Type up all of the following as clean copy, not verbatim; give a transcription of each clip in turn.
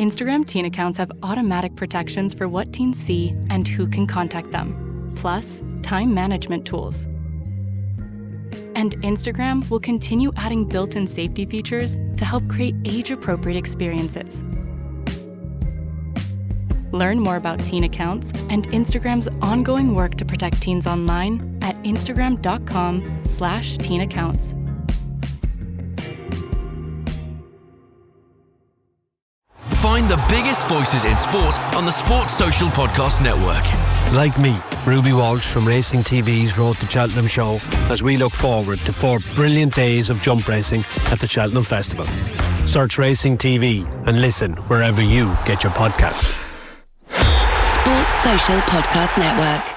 Instagram teen accounts have automatic protections for what teens see and who can contact them, plus time management tools. And Instagram will continue adding built-in safety features to help create age-appropriate experiences. Learn more about teen accounts and Instagram's ongoing work to protect teens online at instagram.com/teen accounts. Find the biggest voices in sport on the Sports Social Podcast Network. Like me, Ruby Walsh from Racing TV's Road to Cheltenham show as we look forward to 4 brilliant days of jump racing at the Cheltenham Festival. Search Racing TV and listen wherever you get your podcasts. Sports Social Podcast Network.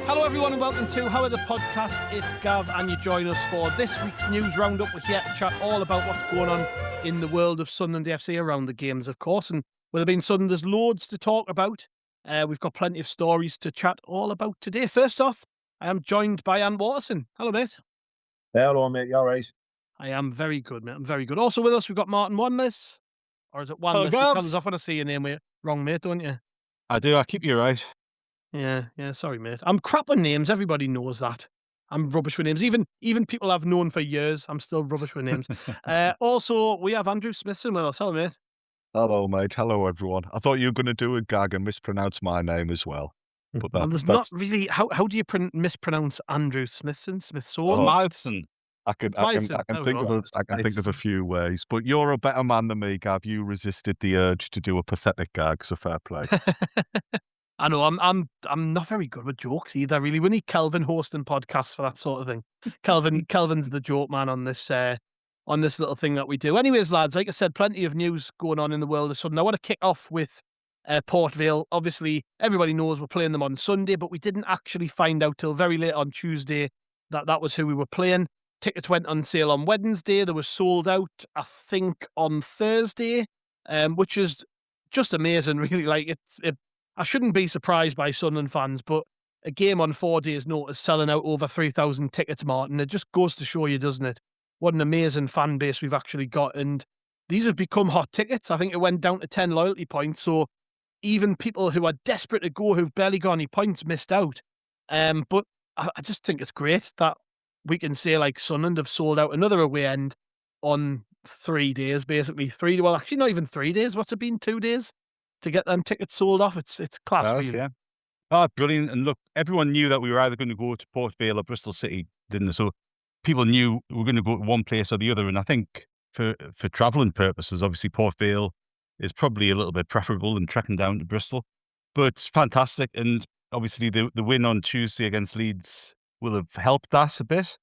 Hello everyone and welcome to How Are the Podcast. It's Gav and you join us for this week's news roundup. We're here to chat all about what's going on in the world of Sunderland FC around the games, of course. And with there being Sunderland, there's loads to talk about. We've got plenty of stories to chat all about today. First off, I am joined by Anne Watterson. Hello, mate. Hello, mate. You all right? I am very good, mate. I'm very good. Also with us, we've got Martin Wanless. Or is it Wanless? You tell us off when I see your name wrong, mate, don't you? I do. I keep you right. Yeah. Sorry, mate. I'm crap on names. Everybody knows that. I'm rubbish with names. Even people I've known for years, I'm still rubbish with names. Also, we have Andrew Smithson with us. Hello, mate. Hello, mate. Hello, everyone. I thought you were going to do a gag and mispronounce my name as well. But that's not really. How do you mispronounce Andrew Smithson? Smithson. I can think of a few ways. But you're a better man than me, Gav. You resisted the urge to do a pathetic gag, so fair play. I know I'm not very good with jokes either. Really, we need Kelvin hosting podcasts for that sort of thing. Kelvin's the joke man on this little thing that we do. Anyways, lads, like I said, plenty of news going on in the world of Sunderland. I want to kick off with Port Vale. Obviously, everybody knows we're playing them on Sunday, but we didn't actually find out till very late on Tuesday that was who we were playing. Tickets went on sale on Wednesday. They were sold out, I think, on Thursday, which is just amazing, really. Like I shouldn't be surprised by Sunderland fans, but a game on 4 days' notice selling out over 3,000 tickets, Martin, it just goes to show you, doesn't it? What an amazing fan base we've actually got. And these have become hot tickets. I think it went down to 10 loyalty points. So even people who are desperate to go, who've barely got any points, missed out. But I just think it's great that we can say, like, Sunderland have sold out another away end on 3 days, basically. Well, actually not even 3 days. What's it been, 2 days? To get them tickets sold off. It's class, really. Yeah. Oh, brilliant. And look, everyone knew that we were either going to go to Port Vale or Bristol City, didn't they? So people knew we were going to go to one place or the other. And I think for travelling purposes, obviously Port Vale is probably a little bit preferable than trekking down to Bristol. But it's fantastic. And obviously the win on Tuesday against Leeds will have helped that a bit.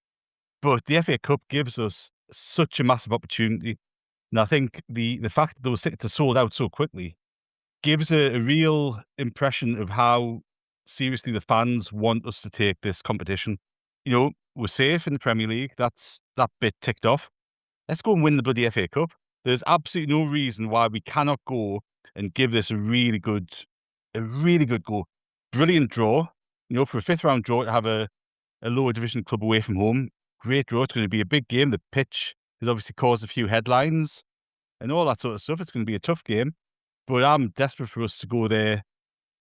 But the FA Cup gives us such a massive opportunity. And I think the fact that those tickets are sold out so quickly gives a real impression of how seriously the fans want us to take this competition. You know, we're safe in the Premier League. That's that bit ticked off. Let's go and win the bloody FA Cup. There's absolutely no reason why we cannot go and give this a really good go. Brilliant draw. You know, for a 5th round draw to have a lower division club away from home. Great draw. It's going to be a big game. The pitch has obviously caused a few headlines and all that sort of stuff. It's going to be a tough game. But I'm desperate for us to go there,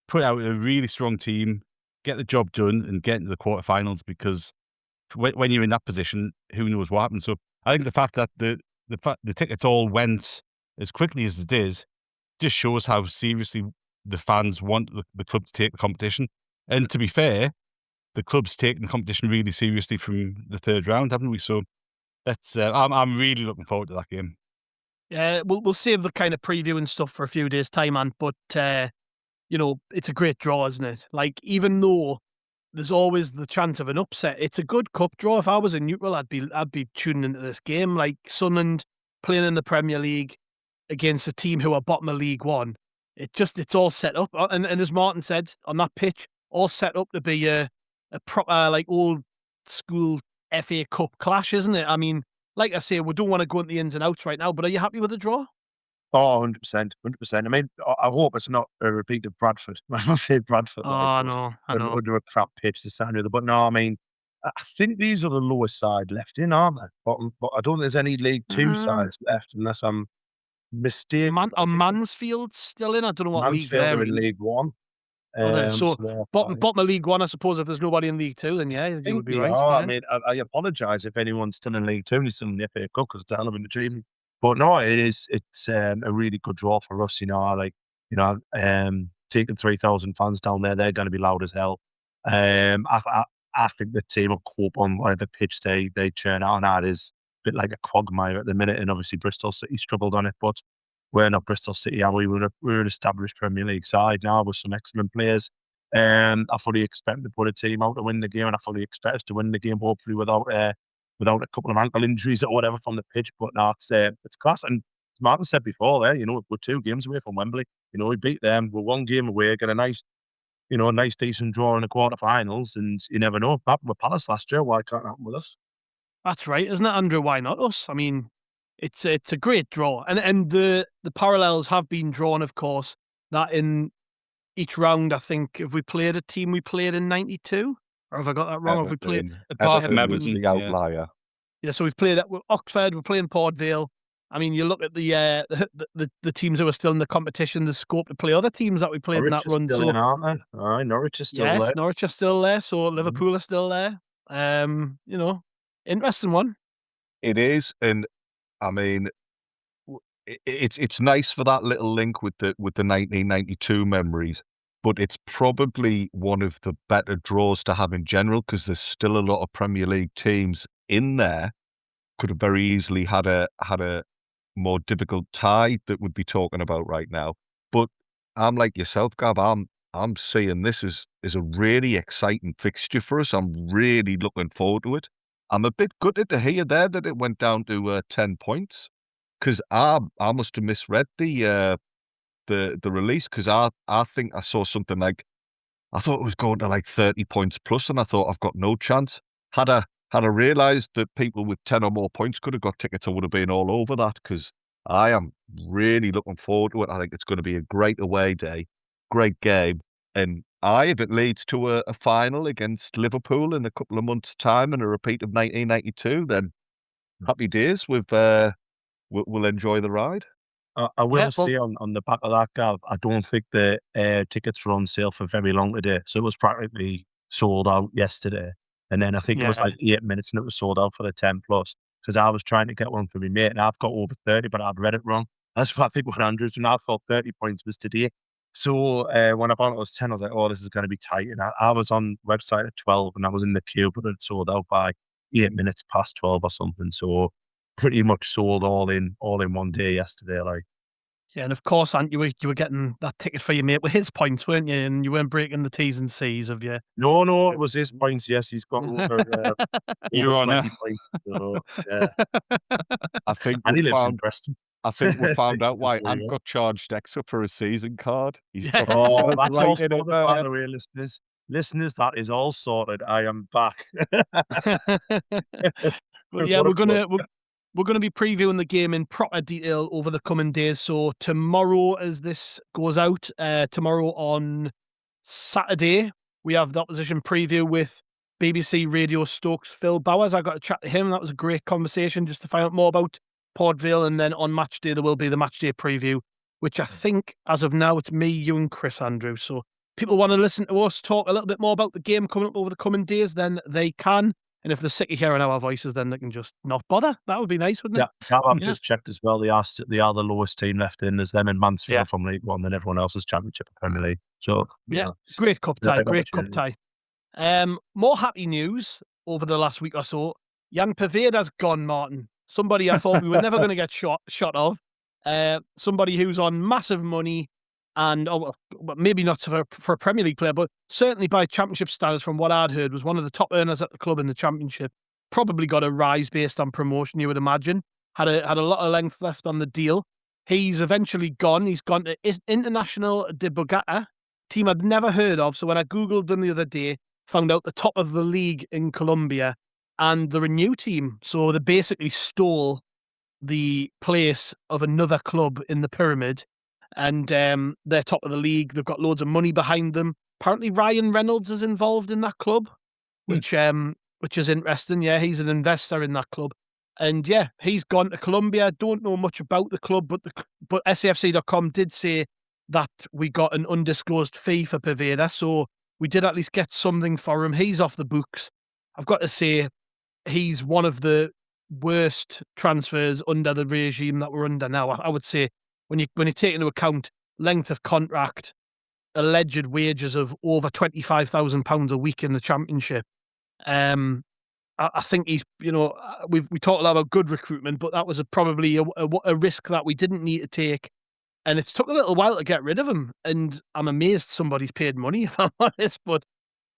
put out a really strong team, get the job done, and get into the quarterfinals. Because when you're in that position, who knows what happens? So I think the fact that the tickets all went as quickly as it did just shows how seriously the fans want the club to take the competition. And to be fair, the club's taken the competition really seriously from the 3rd round, haven't we? So that's I'm really looking forward to that game. Yeah, we'll save the kind of preview and stuff for a few days' time, man. But you know, it's a great draw, isn't it? Like, even though there's always the chance of an upset, it's a good cup draw. If I was a neutral, I'd be tuning into this game. Like, Sunderland playing in the Premier League against a team who are bottom of League One. It's all set up, and as Martin said, on that pitch, all set up to be a proper, like, old school FA Cup clash, isn't it? I mean, like I say, we don't want to go into the ins and outs right now, but are you happy with the draw? Oh, 100%, 100%. I mean, I hope it's not a repeat of Bradford. I say Bradford. Oh, I know. Under a crap pitch this time. But no, I mean, I think these are the lowest side left in, aren't they? But I don't think there's any League Two sides left, unless I'm mistaken. Mansfield's still in. I don't know what league Mansfield they're are in League One. So they're bottom fine. of League One, I suppose. If there's nobody in League Two, then yeah, I you think would be they right. are. Yeah. I mean, I apologise if anyone's still in League Two and he's still in the FA Cup, because it's a hell of an achievement. But no, it's a really good draw for us. Taking 3,000 fans down there, they're going to be loud as hell. I think the team will cope on whatever pitch they churn out, and that is a bit like a quagmire at the minute. And obviously Bristol City struggled on it, but we're not Bristol City, are we? We're an established Premier League side now with some excellent players. I fully expect to put a team out to win the game, and I fully expect us to win the game, hopefully without a couple of ankle injuries or whatever from the pitch. But no, it's class. And as Martin said before, we're 2 games away from Wembley. We beat them. We're 1 game away, get a nice decent draw in the quarterfinals, and you never know. Happened with Palace last year. Why can't it happen with us? That's right, isn't it, Andrew? Why not us? I mean, it's a great draw, and the parallels have been drawn, of course. That in each round, I think, if we played a team we played in '92, or have I got that wrong? Have we played apart from Everton, Everton, the outlier. Yeah, so we've played with Oxford, we're playing Port Vale. I mean, you look at the teams who are still in the competition, the scope to play other teams that we played in that run. Still in, aren't they? Aye, Norwich is still there. Norwich are still there, so Liverpool are still there. Interesting one. It is, and I mean, it's nice for that little link with the 1992 memories, but it's probably one of the better draws to have in general, because there's still a lot of Premier League teams in there. Could have very easily had a more difficult tie that we'd be talking about right now. But I'm like yourself, Gav. I'm seeing this is a really exciting fixture for us. I'm really looking forward to it. I'm a bit gutted to hear there that it went down to 10 points, because I must have misread the release, because I think I saw something like, I thought it was going to like 30 points plus, and I thought I've got no chance. Had I realised that people with 10 or more points could have got tickets, I would have been all over that, because I am really looking forward to it. I think it's going to be a great away day, great game. And if it leads to a final against Liverpool in a couple of months' time and a repeat of 1992, then happy days. We'll enjoy the ride. I will say on the back of that, Gav, I don't think the tickets were on sale for very long today. So it was practically sold out yesterday. And then I think it was like 8 minutes and it was sold out for the 10 plus. Because I was trying to get one for my mate and I've got over 30, but I've read it wrong. That's what I think what Andrew's doing. I thought 30 points was today. So when I found it was 10, I was like, oh, this is going to be tight. And I was on website at 12 and I was in the queue, but it sold out by 8 minutes past 12 or something. So pretty much sold all in one day yesterday. Yeah, and of course, you were getting that ticket for your mate with his points, weren't you? And you weren't breaking the T's and C's of you. No, it was his points. Yes, he's got over. You're on 20 points. So, yeah. I think and he lives in Preston. I think we found out why Ant got charged extra for a season card. He's got that's all right sorted, by the way, listeners. Listeners, that is all sorted. I am back. Well, yeah, we're gonna be previewing the game in proper detail over the coming days. So tomorrow, as this goes out, tomorrow on Saturday, we have the opposition preview with BBC Radio Stoke's Phil Bowers. I got to chat to him. That was a great conversation just to find out more about Port Vale. And then on match day, there will be the match day preview, which I think, as of now, it's me, you and Chris, Andrew. So people want to listen to us talk a little bit more about the game coming up over the coming days, then they can. And if they're sick of hearing our voices, then they can just not bother. That would be nice, wouldn't it? Yeah, I've just checked as well. They are the lowest team left in. There's them in Mansfield from League One, and everyone else is Championship and Premier League. So great cup tie, great cup tie. More happy news over the last week or so. Jan Poveda's gone, Martin. Somebody I thought we were never going to get shot of. Somebody who's on massive money. And maybe not for a Premier League player, but certainly by Championship standards, from what I'd heard, was one of the top earners at the club in the Championship. Probably got a rise based on promotion, you would imagine. Had a lot of length left on the deal. He's eventually gone. He's gone to International de Bogota, team I'd never heard of. So when I Googled them the other day, found out the top of the league in Colombia, and they're a new team. So they basically stole the place of another club in the pyramid, and they're top of the league. They've got loads of money behind them. Apparently, Ryan Reynolds is involved in that club, which is interesting. Yeah, he's an investor in that club, and yeah, he's gone to Colombia. Don't know much about the club, but SAFC.com did say that we got an undisclosed fee for Poveda, so we did at least get something for him. He's off the books. I've got to say, he's one of the worst transfers under the regime that we're under now. I would say when you take into account length of contract, alleged wages of over £25,000 a week in the Championship. I think he's, we talked a lot about good recruitment, but that was probably a risk that we didn't need to take. And it's took a little while to get rid of him. And I'm amazed somebody's paid money, if I'm honest. But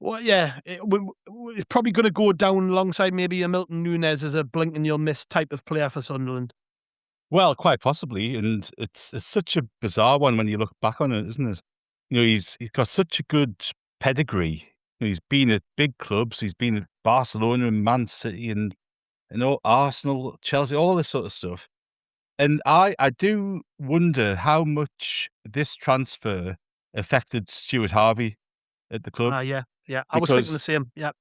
well, yeah, it's probably going to go down alongside maybe a Milton Nunes as a blink and you'll miss type of player for Sunderland. Well, quite possibly, and it's such a bizarre one when you look back on it, isn't it? He's got such a good pedigree. He's been at big clubs. He's been at Barcelona and Man City and Arsenal, Chelsea, all this sort of stuff. And I do wonder how much this transfer affected Stuart Harvey at the club. Yeah. I was thinking the same. Yeah.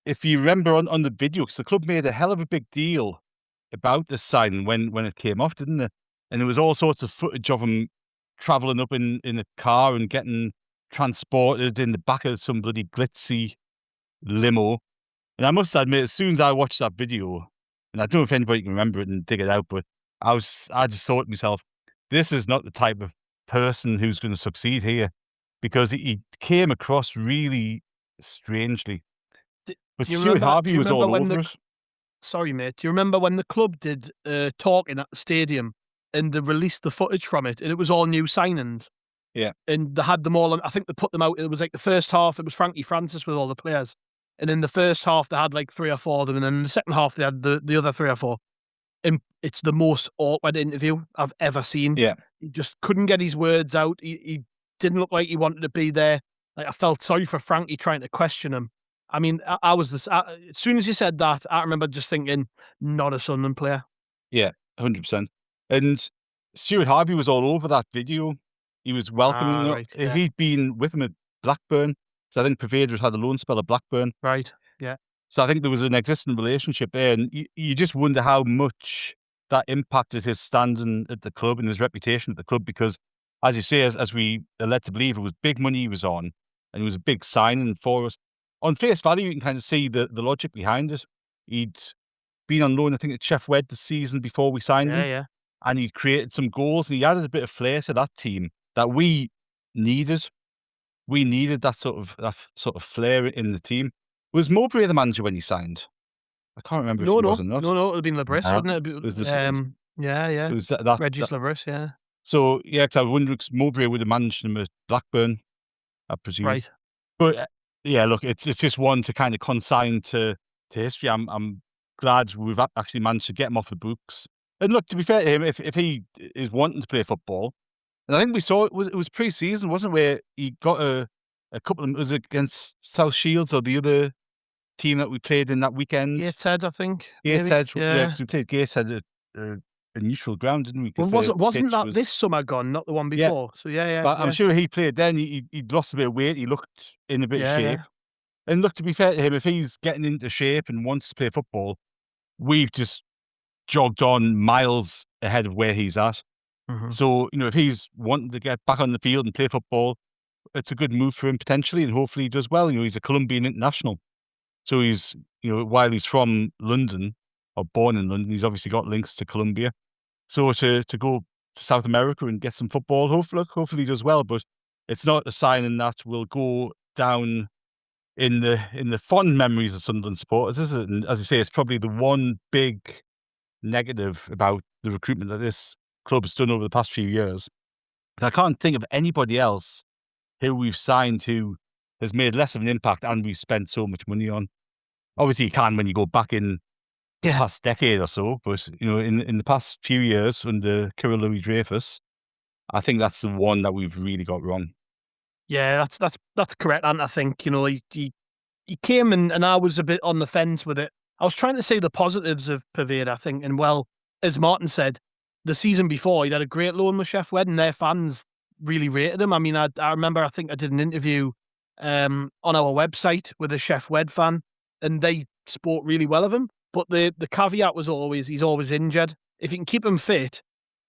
If you remember on the video, because the club made a hell of a big deal about this signing when it came off, didn't it? And there was all sorts of footage of him travelling up in a car and getting transported in the back of some bloody glitzy limo. And I must admit, as soon as I watched that video, and I don't know if anybody can remember it and dig it out, but I just thought to myself, this is not the type of person who's going to succeed here, because he came across really strangely. But Stuart Harvey was all over it. Sorry, mate. Do you remember when the club did talking at the stadium and they released the footage from it, and it was all new signings? Yeah. And they had them all on, I think they put them out. It was like the first half, it was Frankie Francis with all the players. And in the first half, they had like 3 or 4 of them. And then in the second half, they had the other 3 or 4. And it's the most awkward interview I've ever seen. Yeah. He just couldn't get his words out. He didn't look like he wanted to be there. Like, I felt sorry for Frankie trying to question him. I mean, I was this. As soon as you said that, I remember just thinking, not a Sunderland player. Yeah, 100%. And Stuart Harvey was all over that video. He was welcoming. Right, yeah. He'd been with him at Blackburn. So I think Poveda had a loan spell at Blackburn. Right, yeah. So I think there was an existing relationship there. And you just wonder how much that impacted his standing at the club and his reputation at the club. Because, as you say, as we are led to believe, it was big money he was on. And it was a big signing for us. On face value, you can kind of see the logic behind it. He'd been on loan, I think, at Chef Wed the season before we signed him. Yeah. And he'd created some goals. And he added a bit of flair to that team that we needed. We needed that sort of flair in the team. Was Mowbray the manager when he signed? I can't remember if he was or not. No, it would have been Lebris, wouldn't it? It was this, yeah. It was that Reggie's Lebris, yeah. So, yeah, because I wonder if Mowbray would have managed him at Blackburn, I presume. Right. But, yeah, look, it's just one to kind of consign to history. I'm glad we've actually managed to get him off the books. And look, to be fair to him, if he is wanting to play football, and I think we saw it was pre-season, wasn't it, where he got a couple of, was it against South Shields or the other team that we played in that weekend? Gateshead, I think. Gateshead, yeah, because we played Gateshead at a neutral ground, didn't we? Well, wasn't that this summer gone, not the one before? Yeah. So yeah. But I'm sure he played then. He'd lost a bit of weight. He looked in a bit of shape. Yeah. And look, to be fair to him, if he's getting into shape and wants to play football, we've just jogged on miles ahead of where he's at. Mm-hmm. So, if he's wanting to get back on the field and play football, it's a good move for him potentially, and hopefully he does well. He's a Colombian international. So he's, while he's from London, or born in London, he's obviously got links to Colombia. So to go to South America and get some football, hopefully he does well. But it's not a signing that will go down in the fond memories of Sunderland supporters, is it? And as you say, it's probably the one big negative about the recruitment that this club has done over the past few years. I can't think of anybody else who we've signed who has made less of an impact and we've spent so much money on. Obviously, you can when you go back in the past decade or so, but in the past few years under Kirill Louis-Dreyfus, I think that's the one that we've really got wrong. Yeah, that's correct. And I think he came and I was a bit on the fence with it. I was trying to say the positives of Poveda, I think, and well, as Martin said, the season before, he'd had a great loan with Sheff Wed, and their fans really rated him. I mean, I remember, I think I did an interview on our website with a Sheff Wed fan, and they spoke really well of him. But the caveat was always, he's always injured. If you can keep him fit,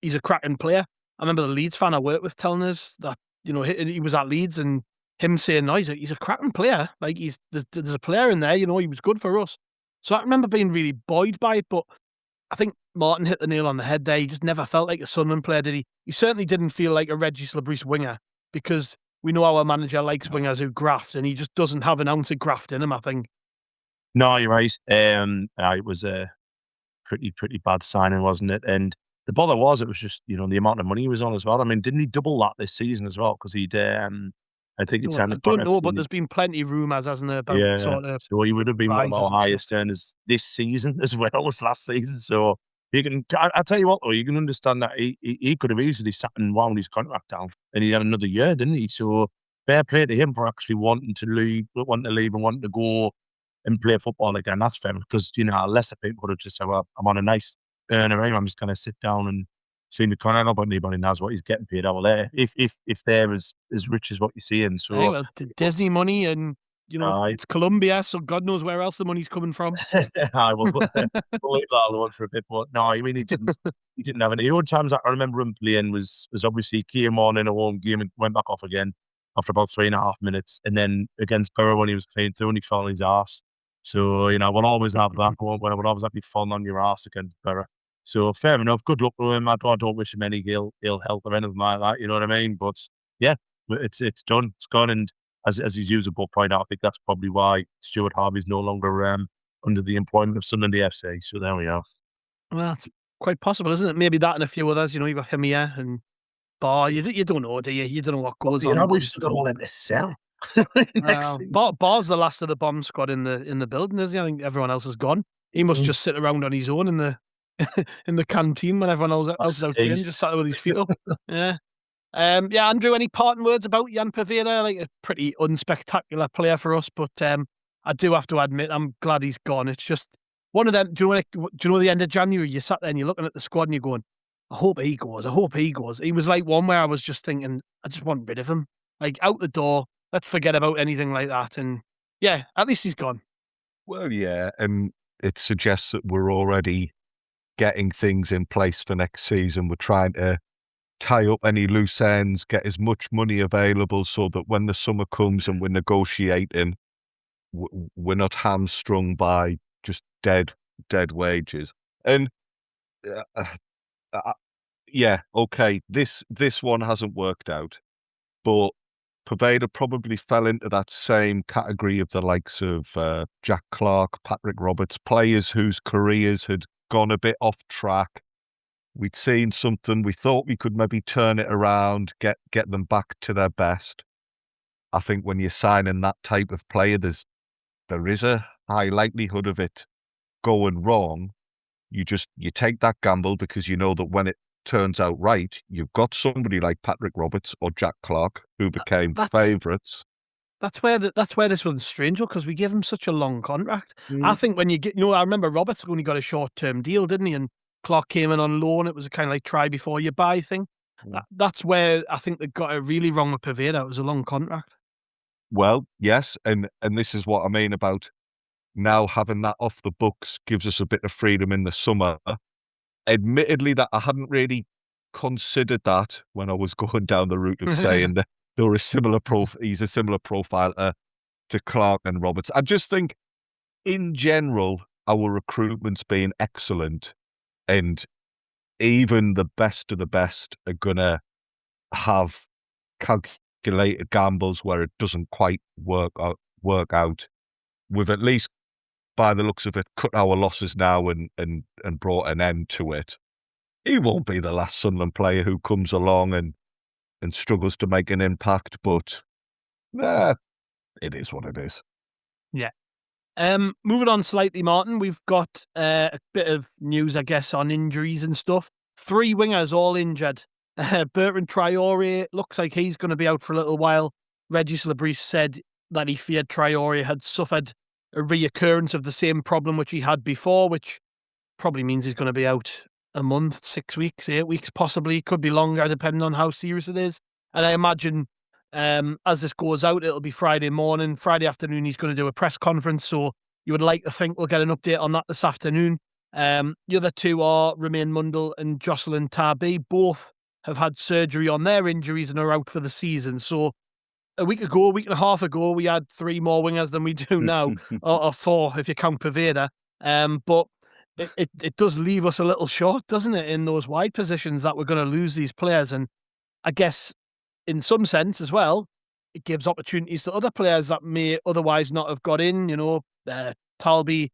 he's a cracking player. I remember the Leeds fan I worked with telling us that, you know, he was at Leeds and him saying, no, he's a cracking player. Like, there's a player in there, you know, he was good for us. So I remember being really buoyed by it, but I think Martin hit the nail on the head there. He just never felt like a Sunderland player, did he? He certainly didn't feel like a Reggie Slabreese winger, because we know our manager likes wingers who graft, and he just doesn't have an ounce of graft in him, I think. No, you're right. It was a pretty bad signing, wasn't it? And the bother was, it was just, you know, the amount of money he was on as well. I mean, didn't he double that this season as well? Because he'd, I think it's. I don't know, but there's been plenty of rumours, hasn't there, about sort of. So he would have been one of our rises and highest earners this season as well as last season. So you can, I tell you what, though, you can understand that he could have easily sat and wound his contract down, and he had another year, didn't he? So fair play to him for actually wanting to leave and wanting to go and play football again. That's fair, because, you know, lesser people would have just said, well, I'm on a nice earner, I'm just going to sit down and see the contract. Nobody knows what he's getting paid over there, if they're as rich as what you're seeing. So Hey, well, Disney money, and, you know, it's Colombia, so God knows where else the money's coming from. I will leave that alone for a bit. But no, I mean, he didn't have any. The only times I remember him playing was obviously he came on in a home game and went back off again after about 3.5 minutes, and then against Borough when he was playing through and he fell on his arse. So, you know, we'll always have that going, when I would always have you falling on your arse against Borough. So fair enough. Good luck to him. I don't wish him any ill health or anything like that. You know what I mean? But yeah, it's done. It's gone. And as his user book pointed out, I think that's probably why Stuart Harvey's no longer under the employment of Sunderland FC. So there we are. Well, it's quite possible, isn't it? Maybe that and a few others. You know, you've got him here and Bar. You don't know, do you? You don't know what goes on. You know, we've still got all them to sell. Bar's the last of the bomb squad in the building, is he? I think everyone else is gone. He must just sit around on his own in the in the canteen when everyone else is out training, just sat there with his feet up. Yeah. Andrew, any parting words about Jan Poveda? Like, a pretty unspectacular player for us, but I do have to admit, I'm glad he's gone. It's just one of them. Do you know the end of January, you sat there and you're looking at the squad and you're going, I hope he goes. I hope he goes. He was like one where I was just thinking, I just want rid of him. Like, out the door. Let's forget about anything like that. And yeah, at least he's gone. Well, yeah, and it suggests that we're already getting things in place for next season. We're trying to tie up any loose ends, get as much money available so that when the summer comes and we're negotiating, we're not hamstrung by just dead wages. And yeah, okay, this one hasn't worked out, but Poveda probably fell into that same category of the likes of Jack Clarke, Patrick Roberts, players whose careers had gone a bit off track. We'd seen something, we thought we could maybe turn it around, get them back to their best. I think when you're signing that type of player, there is a high likelihood of it going wrong. You take that gamble because you know that when it turns out right, you've got somebody like Patrick Roberts or Jack Clarke who became favourites. That's where this one's strange, because we gave him such a long contract. I think when you get, you know, I remember Roberts only got a short-term deal, didn't he? And Clarke came in on loan. It was a kind of like try before you buy thing. That's where I think they got it really wrong with Poveda. It was a long contract. Well, yes, and this is what I mean about now having that off the books gives us a bit of freedom in the summer. Admittedly, that I hadn't really considered that when I was going down the route of saying that they were he's a similar profile to Clarke and Roberts. I just think, in general, our recruitment's been excellent, and even the best of the best are gonna have calculated gambles where it doesn't quite work out. We've at least, by the looks of it, cut our losses now and brought an end to it. He won't be the last Sunderland player who comes along and struggles to make an impact, but it is what it is. Yeah. Moving on slightly, Martin, we've got a bit of news, I guess, on injuries and stuff. 3 wingers all injured. Bertrand Traore looks like he's going to be out for a little while. Reggie Slabreese said that he feared Traore had suffered a reoccurrence of the same problem which he had before, which probably means he's going to be out a month, 6 weeks, 8 weeks, possibly. Could be longer, depending on how serious it is. And I imagine as this goes out, it'll be Friday morning. Friday afternoon, he's going to do a press conference. So you would like to think we'll get an update on that this afternoon. The other two are Romaine Mundle and Jocelyn Tarby. Both have had surgery on their injuries and are out for the season. So a week and a half ago, we had 3 more wingers than we do now, or 4 if you count Poveda. But it does leave us a little short, doesn't it, in those wide positions that we're going to lose these players. And I guess in some sense as well, it gives opportunities to other players that may otherwise not have got in. Talby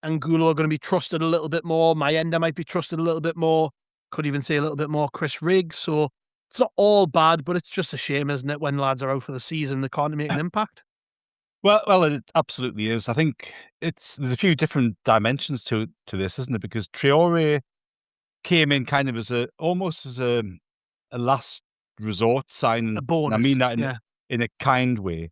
and Gulo are going to be trusted a little bit more. Mayenda might be trusted a little bit more. Could even say a little bit more Chris Riggs. So it's not all bad, but it's just a shame, isn't it, when lads are out for the season, they can't make an impact. Well, it absolutely is. I think there's a few different dimensions to this, isn't it? Because Traore came in kind of almost as a last resort signing. A bonus, I mean that in a kind way,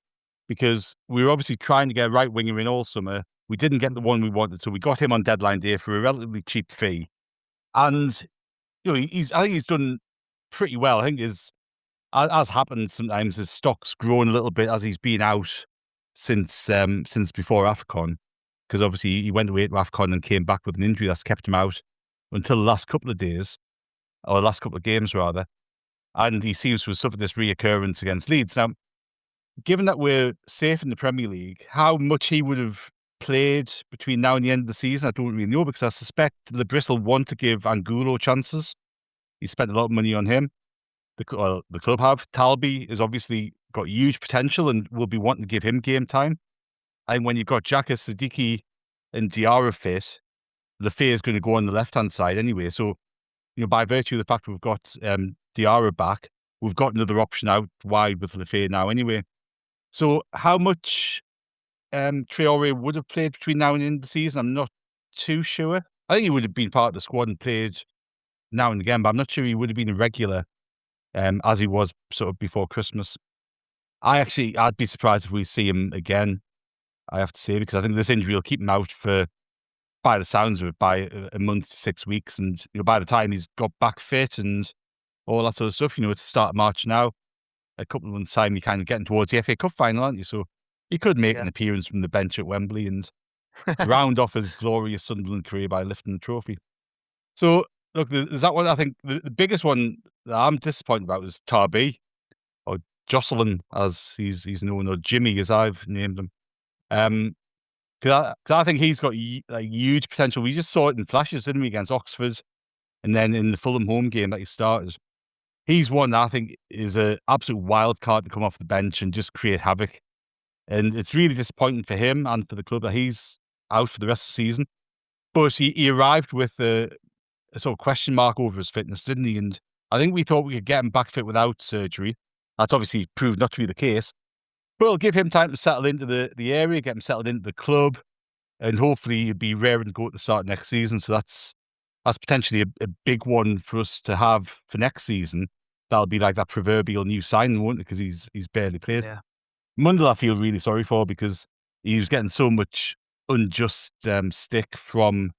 because we were obviously trying to get a right winger in all summer. We didn't get the one we wanted, so we got him on deadline day for a relatively cheap fee. And I think he's done pretty well. I think as happened sometimes, his stock's grown a little bit as he's been out since before AFCON, because obviously he went away to AFCON and came back with an injury that's kept him out until the last couple of days, or the last couple of games rather, and he seems to have suffered this reoccurrence against Leeds. Now, given that we're safe in the Premier League, how much he would have played between now and the end of the season, I don't really know, because I suspect the Bristol want to give Angulo chances. He spent a lot of money on him. The club have. Talby has obviously got huge potential and will be wanting to give him game time. And when you've got Xhaka, Siddiqui and Diarra fit, Lafay is going to go on the left-hand side anyway. So, by virtue of the fact we've got Diarra back, we've got another option out wide with Lafay now anyway. So how much Traore would have played between now and the end of the season, I'm not too sure. I think he would have been part of the squad and played now and again, but I'm not sure he would have been a regular as he was sort of before Christmas. I'd be surprised if we see him again, I have to say, because I think this injury will keep him out for, by the sounds of it, by a month to 6 weeks. And by the time he's got back fit and all that sort of stuff, it's the start of March now. A couple of months' time, you're kind of getting towards the FA Cup final, aren't you? So he could make an appearance from the bench at Wembley and round off his glorious Sunderland career by lifting the trophy. So, look, there's that one. I think the biggest one that I'm disappointed about is Tarby, or Jocelyn, as he's known, or Jimmy, as I've named him. Because I think he's got huge potential. We just saw it in flashes, didn't we, against Oxford, and then in the Fulham home game that he started. He's one that I think is an absolute wild card to come off the bench and just create havoc. And it's really disappointing for him and for the club that he's out for the rest of the season. But he arrived with a sort of question mark over his fitness, didn't he? And I think we thought we could get him back fit without surgery. That's obviously proved not to be the case. But it'll give him time to settle into the area, get him settled into the club, and hopefully he'll be raring to go at the start of next season. So that's potentially a big one for us to have for next season. That'll be like that proverbial new signing, won't it? Because he's barely played. Yeah. Mundle, I feel really sorry for, because he was getting so much unjust stick from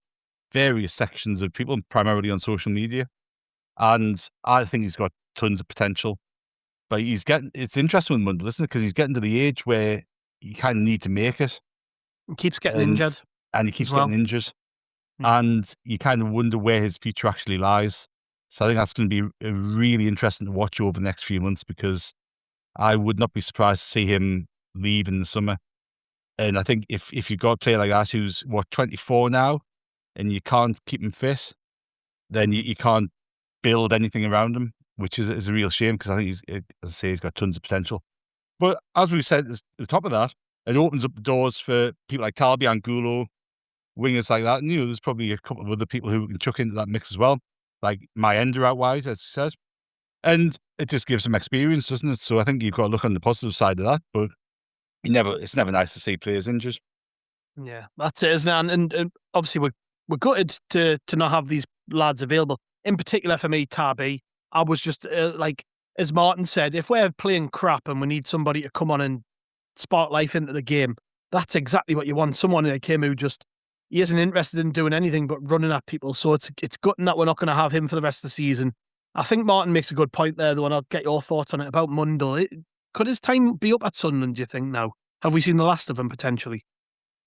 various sections of people, primarily on social media. And I think he's got tons of potential. But it's interesting with Mundle, isn't it? Because he's getting to the age where you kind of need to make it. He keeps getting injured. And he keeps getting injured. And you kind of wonder where his future actually lies. So I think that's going to be really interesting to watch over the next few months, because I would not be surprised to see him leave in the summer. And I think if you've got a player like that who's, 24 now, and you can't keep him fit, then you can't build anything around him, which is a real shame, because I think as I say, he's got tons of potential. But as we said at the top of that, it opens up the doors for people like Talby, Angulo, wingers like that. And, there's probably a couple of other people who we can chuck into that mix as well, like Mayenda out wide, as you said. And it just gives them experience, doesn't it? So I think you've got to look on the positive side of that. But it's never nice to see players injured. Yeah, that's it, isn't it? And obviously we're gutted to not have these lads available. In particular for me, Tarby, I was just like, as Martin said, if we're playing crap and we need somebody to come on and spark life into the game, that's exactly what you want. Someone like him who just he isn't interested in doing anything but running at people. So it's gutting that we're not going to have him for the rest of the season. I think Martin makes a good point there, though, and I'll get your thoughts on it about Mundle. Could his time be up at Sunderland, do you think, now? Have we seen the last of him, potentially?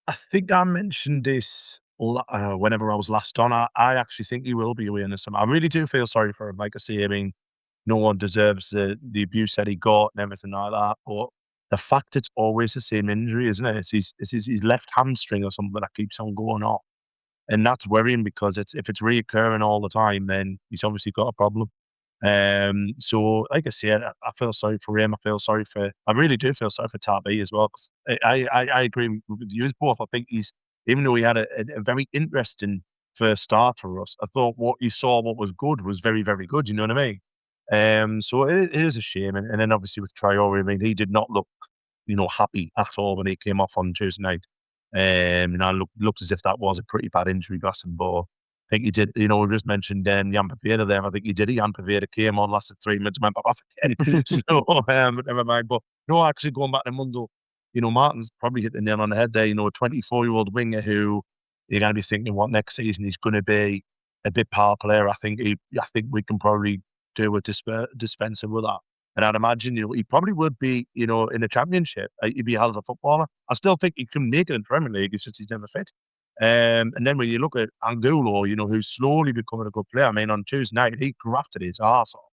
I think I mentioned this whenever I was last on. I actually think he will be away in the summer. I really do feel sorry for him. Like I say, I mean, no one deserves the abuse that he got and everything like that. But the fact it's always the same injury, isn't it? It's his left hamstring or something that keeps on going off. And that's worrying because if it's reoccurring all the time, then he's obviously got a problem. So like I said, I feel sorry for him. I really do feel sorry for Tabby as well. 'Cause I agree with you both. I think even though he had a very interesting first start for us, I thought what was good was very, very good. You know what I mean? So it is a shame. And then obviously with Traore, I mean, he did not look, happy at all when he came off on Tuesday night. Looked as if that was a pretty bad injury, bless him. But I think he did, we just mentioned Jan Poveda there. I think he did. Jan Poveda came on, lasted 3 minutes, went back off again. So, never mind. But no, actually going back to Mundle, Martin's probably hit the nail on the head there. A 24-year-old winger who you're going to be thinking what next season he's going to be a big power player. I think we can probably do a dispenser with that. And I'd imagine, he probably would be, in the Championship. He'd be a hell of a footballer. I still think he can make it in the Premier League. It's just he's never fit. And then when you look at Angulo, who's slowly becoming a good player. I mean, on Tuesday night, he grafted his arse off.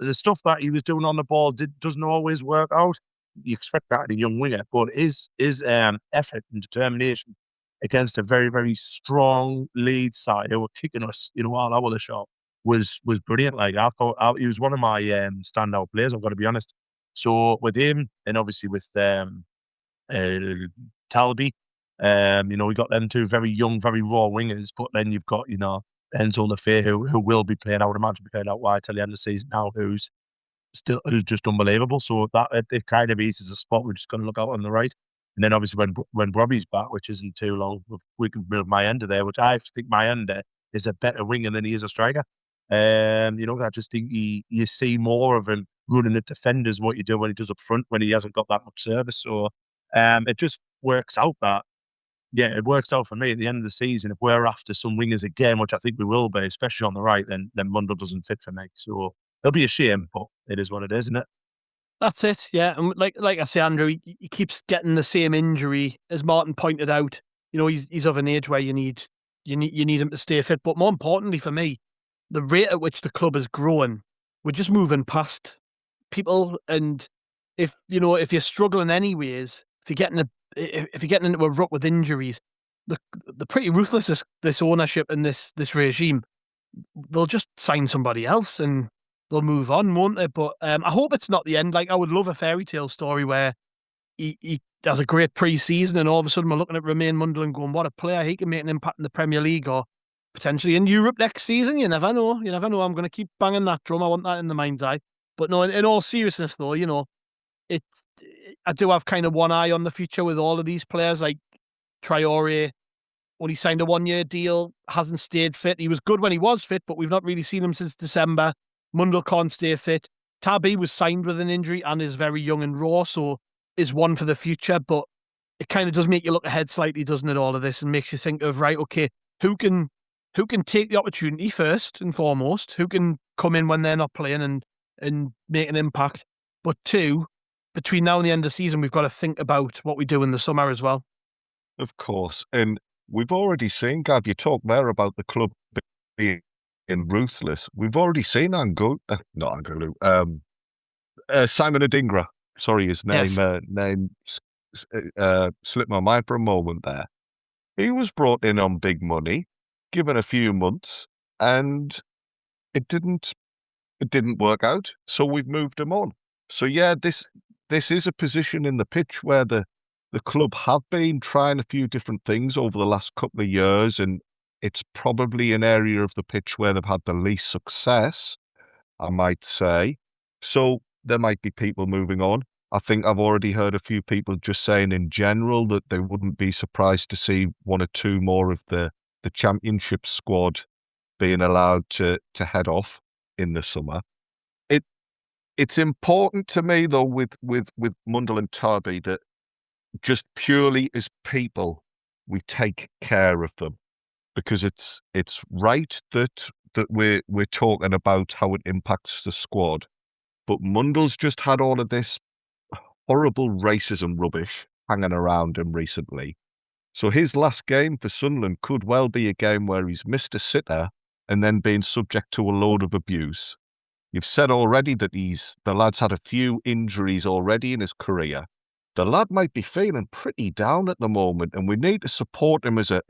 The stuff that he was doing on the ball doesn't always work out. You expect that in a young winger, but his effort and determination against a very, very strong lead side who were kicking us, all over the shop was brilliant. Like I thought, he was one of my standout players. I've got to be honest. So with him, and obviously with Talby, we got them two very young, very raw wingers. But then you've got Enzo Lefebvre, who will be playing. I would imagine be playing out wide till the end of the season now. Who's just unbelievable. So that it kind of eases a spot. We're just going to look out on the right. And then obviously when Robbie's back, which isn't too long, we can move Mayenda there, which I actually think Mayenda is a better winger than he is a striker. I just think you see more of him running at defenders what you do when he does up front when he hasn't got that much service. So it just works out that, it works out for me at the end of the season. If we're after some wingers again, which I think we will be, especially on the right, then Mundle doesn't fit for me. So it'll be a shame, but it is what it is, isn't it? That's it, yeah. And like I say, Andrew, he keeps getting the same injury, as Martin pointed out. He's of an age where you need him to stay fit. But more importantly for me, the rate at which the club is growing, we're just moving past people. And if you're struggling anyways, if you're getting into a rut with injuries, they're pretty ruthless. This ownership and this regime, they'll just sign somebody else and they'll move on, won't they? But I hope it's not the end. Like, I would love a fairy tale story where he has a great pre-season and all of a sudden we're looking at Romaine Mundle and going, what a player. He can make an impact in the Premier League or potentially in Europe next season. You never know. I'm going to keep banging that drum. I want that in the mind's eye. But no, in all seriousness though, I do have kind of one eye on the future with all of these players. Like Traore only signed a 1-year deal, hasn't stayed fit. He was good when he was fit, but we've not really seen him since December. Mundle can't stay fit. Tabby was signed with an injury and is very young and raw, so is one for the future. But it kind of does make you look ahead slightly, doesn't it, all of this, and makes you think of, right, okay, who can take the opportunity first and foremost, who can come in when they're not playing and make an impact. But two, between now and the end of the season, we've got to think about what we do in the summer as well. Of course. And we've already seen, Gav, you talked there about the club being ruthless. We've already seen Simon Adingra. Sorry, his name slipped my mind for a moment there. He was brought in on big money, given a few months, and it didn't work out. So we've moved him on. So yeah, this is a position in the pitch where the club have been trying a few different things over the last couple of years, and it's probably an area of the pitch where they've had the least success, I might say. So there might be people moving on. I think I've already heard a few people just saying in general that they wouldn't be surprised to see one or two more of the championship squad being allowed to head off in the summer. It's important to me, though, with Mundle and Tabby, that just purely as people, we take care of them, because it's right that we're talking about how it impacts the squad, but Mundle's just had all of this horrible racism rubbish hanging around him recently. So his last game for Sunderland could well be a game where he's missed a sitter and then being subject to a load of abuse. You've said already that the lad's had a few injuries already in his career. The lad might be feeling pretty down at the moment, and we need to support him as a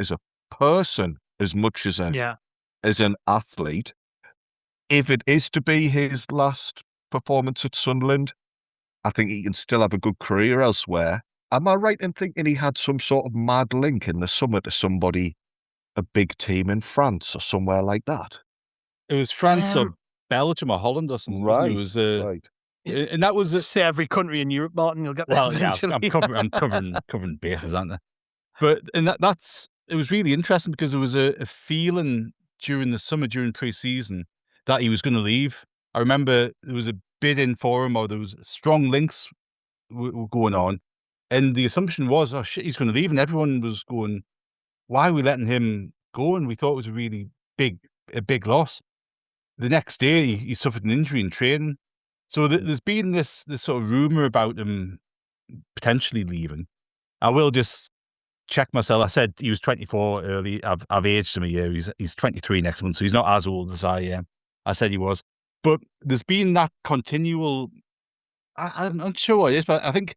person as much as an athlete. If it is to be his last performance at Sunderland, I think he can still have a good career elsewhere. Am I right in thinking he had some sort of mad link in the summer to somebody, a big team in France or somewhere like that? It was France or Belgium or Holland or something. Right, It was, right. And that was Say every country in Europe, Martin. You'll get there well, yeah. eventually. I'm covering bases, aren't I? But it was really interesting because there was a feeling during the summer, during pre-season, that he was going to leave. I remember there was a bid in for him, or there was strong links were going on, and the assumption was, oh shit, he's going to leave, and everyone was going, why are we letting him go? And we thought it was a big loss. The next day, he suffered an injury in training. So there's been this sort of rumor about him potentially leaving. I will just check myself. I said he was 24 early. I've aged him a year. He's 23 next month, so he's not as old as I said he was. But there's been that continual. I'm not sure what it is, but I think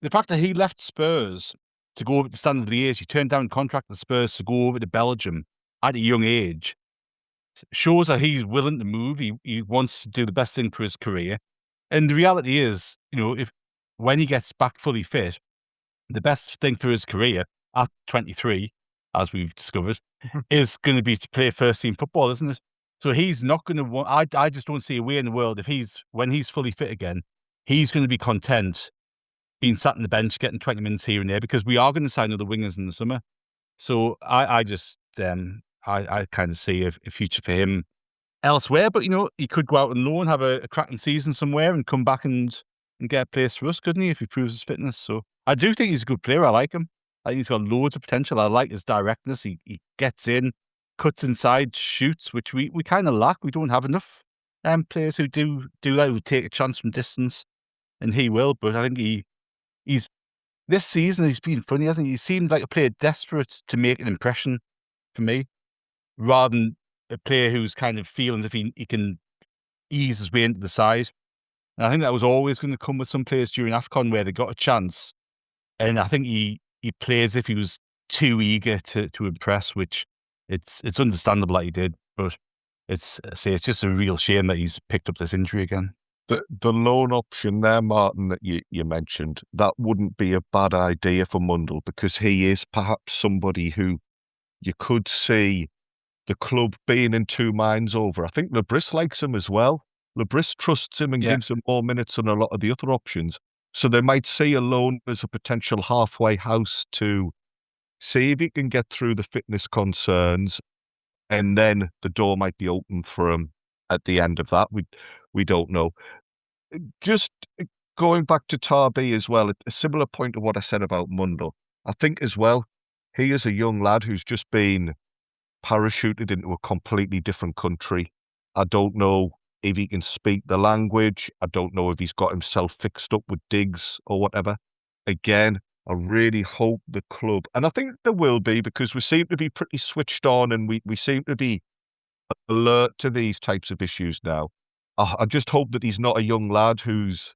the fact that he left Spurs to go over to Standard Liège, he turned down contract at Spurs to go over to Belgium at a young age, shows that he's willing to move. He wants to do the best thing for his career. And the reality is, when he gets back fully fit, the best thing for his career at 23, as we've discovered, is going to be to play first team football, isn't it? So he's not going to want, I just don't see a way in the world when he's fully fit again, he's going to be content being sat on the bench, getting 20 minutes here and there, because we are going to sign other wingers in the summer. So I kind of see a future for him elsewhere, but he could go out on loan, have a cracking season somewhere, and come back and get a place for us, couldn't he, if he proves his fitness? So I do think he's a good player. I like him. I think he's got loads of potential. I like his directness. He gets in, cuts inside, shoots, which we kind of lack. We don't have enough players who do that, who take a chance from distance, and he will. But I think he's this season he's been funny, hasn't he? He seemed like a player desperate to make an impression for me, rather than a player who's kind of feeling as if he can ease his way into the side. And I think that was always going to come with some players during AFCON where they got a chance. And I think he played as if he was too eager to impress, which it's understandable that he did, but it's just a real shame that he's picked up this injury again. The loan option there, Martin, that you mentioned, that wouldn't be a bad idea for Mundle, because he is perhaps somebody who you could see the club being in two minds over. I think Lebris likes him as well. Lebris trusts him and gives him more minutes than a lot of the other options. So they might see a loan as a potential halfway house to see if he can get through the fitness concerns, and then the door might be open for him at the end of that. We don't know. Just going back to Tarby as well, a similar point to what I said about Mundle. I think as well, he is a young lad who's just been parachuted into a completely different country. I don't know if he can speak the language. I don't know if he's got himself fixed up with digs or whatever. Again, I really hope the club, and I think there will be, because we seem to be pretty switched on, and we seem to be alert to these types of issues now. I just hope that he's not a young lad who's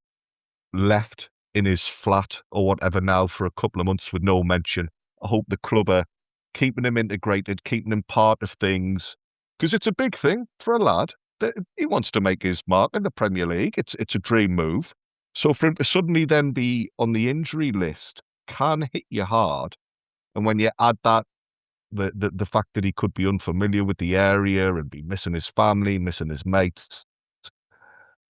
left in his flat or whatever now for a couple of months with no mention. I hope the club are keeping him integrated, keeping him part of things, because it's a big thing for a lad. He wants to make his mark in the Premier League. It's a dream move. So for him to suddenly then be on the injury list can hit you hard. And when you add that, the fact that he could be unfamiliar with the area and be missing his family, missing his mates,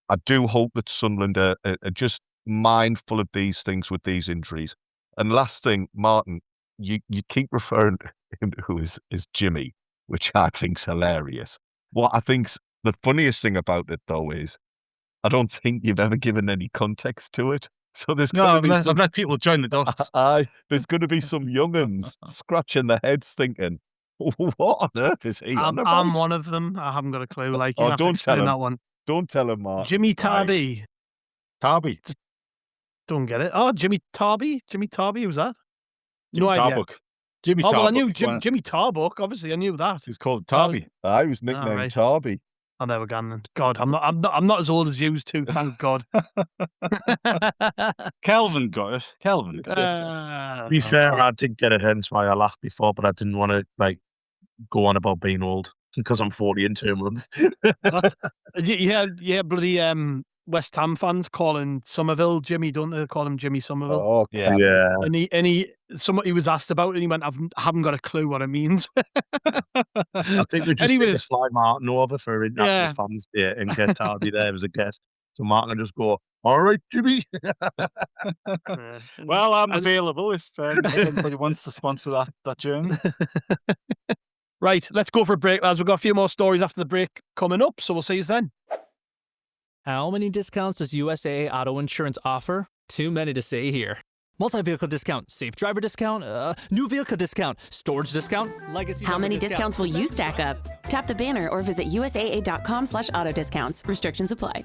I do hope that Sunderland are just mindful of these things with these injuries. And last thing, Martin, you keep referring to him who is Jimmy, which I think's hilarious. What I think's the funniest thing about it, though, is I don't think you've ever given any context to it. So there's No, going to be I've let people join the dots. there's going to be some young'uns scratching their heads thinking, what on earth is he on about? I'm one of them. I haven't got a clue. Like, you have to don't tell explain him. that one. Don't tell him, Mark. Jimmy Tarby. Tarby. Don't get it. Oh, Jimmy Tarby? Jimmy Tarby, who's that? No idea. Tarbuck. Jimmy Oh, well, I Tarbuck. knew Jimmy Tarbuck. Obviously, I knew that. He's called Tarby. I was nicknamed right. Tarby. I never got. God, I'm not as old as you two. Thank God. Kelvin got it. Kelvin got it. To be fair, I did get it, hence why I laughed before, but I didn't want to go on about being old because I'm 40 in 2 months. Yeah, bloody West Ham fans calling Somerville Jimmy, don't they? Call him Jimmy Somerville. Oh, yeah. yeah. And he was asked about it and he went, I haven't got a clue what it means. I think we just need to fly Martin over for International Fans Day and get Tarby there as a guest. So Martin can just go, all right, Jimmy. Well, I'm available if anybody wants to sponsor that journey. Right, let's go for a break, lads. We've got a few more stories after the break coming up, so we'll see you then. How many discounts does USAA Auto Insurance offer? Too many to say here. Multi-vehicle discount, safe driver discount, new vehicle discount, storage discount, legacy. How many discounts will you stack up? Tap the banner or visit usaa.com/auto discounts. Restrictions apply.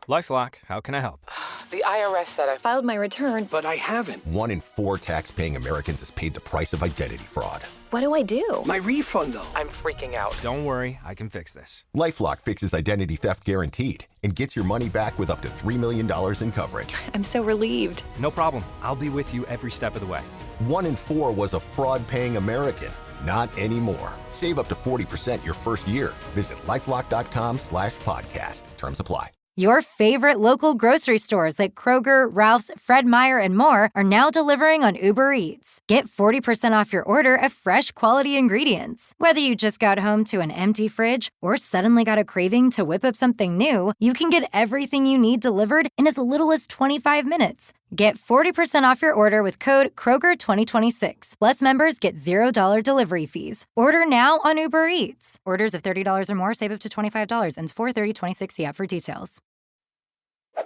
LifeLock, how can I help? The IRS said I filed my return, But I haven't. 1 in 4 tax-paying Americans has paid the price of identity fraud. What do I do? My refund, though. I'm freaking out. Don't worry, I can fix this. LifeLock fixes identity theft guaranteed and gets your money back with up to $3 million in coverage. I'm so relieved. No problem. I'll be with you every step of the way. 1 in 4 was a fraud-paying American. Not anymore. Save up to 40% your first year. Visit LifeLock.com/podcast. Terms apply. Your favorite local grocery stores like Kroger, Ralph's, Fred Meyer, and more are now delivering on Uber Eats. Get 40% off your order of fresh, quality ingredients. Whether you just got home to an empty fridge or suddenly got a craving to whip up something new, you can get everything you need delivered in as little as 25 minutes. Get 40% off your order with code Kroger2026. Plus, members get $0 delivery fees. Order now on Uber Eats. Orders of $30 or more save up to $25. Ends 4/30/26. See app for details.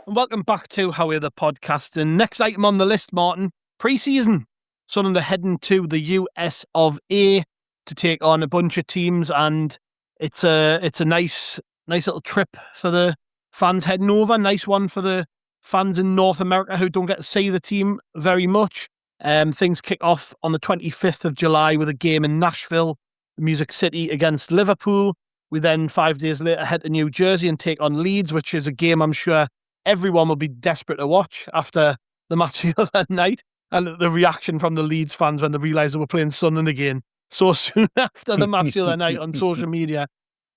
And welcome back to How Are the Podcast. And next item on the list, Martin, pre-season. Sunderland are heading to the US of A to take on a bunch of teams, and it's a nice little trip for the fans heading over. Nice one for the fans in North America who don't get to see the team very much. Things kick off on the 25th of July with a game in Nashville, Music City against Liverpool. We then 5 days later head to New Jersey and take on Leeds, which is a game I'm sure everyone will be desperate to watch after the match the other night, and the reaction from the Leeds fans when they realised they were playing Sunderland again so soon after the match the other night on social media.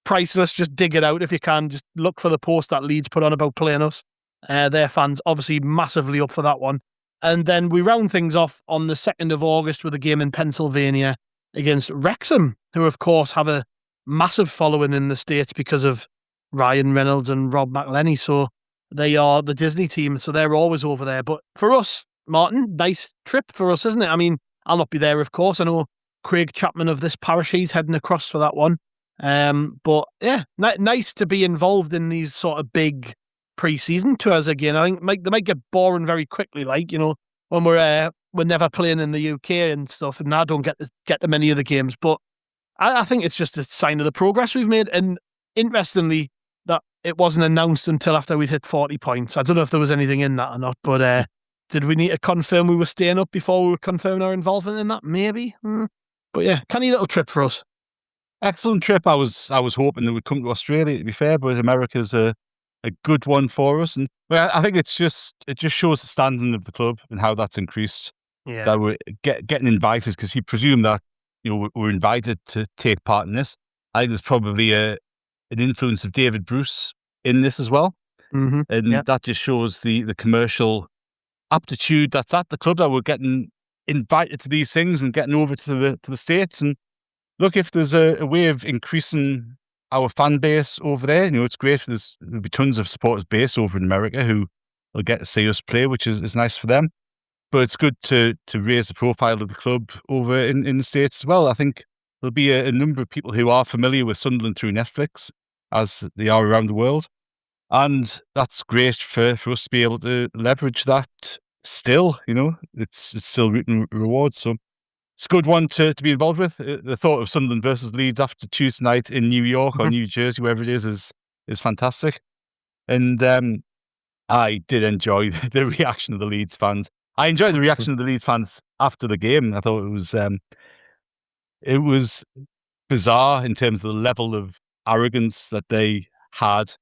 Priceless. Just dig it out if you can. Just look for the post that Leeds put on about playing us. Their fans obviously massively up for that one. And then we round things off on the 2nd of August with a game in Pennsylvania against Wrexham, who of course have a massive following in the States because of Ryan Reynolds and Rob McElhenney. So they are the Disney team, so they're always over there. But for us, Martin, nice trip for us, isn't it? I mean, I'll not be there, of course. I know Craig Chapman of this parish, he's heading across for that one. But yeah, nice to be involved in these sort of big pre-season tours again. I think they might get boring very quickly, like, you know, when we're never playing in the UK and stuff, and I don't get to many of the games. But I think it's just a sign of the progress we've made. And interestingly, that it wasn't announced until after we'd hit 40 points. I don't know if there was anything in that or not, but did we need to confirm we were staying up before we were confirming our involvement in that? Maybe. But yeah, canny little trip for us. Excellent trip. I was hoping they would come to Australia, to be fair, but America's a good one for us. And I think it just shows the standing of the club and how that's increased. Yeah. That we're getting invited, because you presume that, you know, we're invited to take part in this. I think there's probably an influence of David Bruce in this as well. Mm-hmm. And that just shows the commercial aptitude that's at the club, that we're getting invited to these things and getting over to the States. And look, if there's a way of increasing our fan base over there, you know, it's great. There'll be tons of supporters base over in America who will get to see us play, which is nice for them. But it's good to raise the profile of the club over in the States as well. I think there'll be a number of people who are familiar with Sunderland through Netflix, as they are around the world. And that's great for us to be able to leverage that still, it's still reaping rewards. So it's a good one to be involved with. The thought of Sunderland versus Leeds after Tuesday night in New York or New Jersey, wherever it is fantastic. And I did enjoy the reaction of the Leeds fans. I enjoyed the reaction of the Leeds fans after the game. I thought it was bizarre in terms of the level of arrogance that they had. It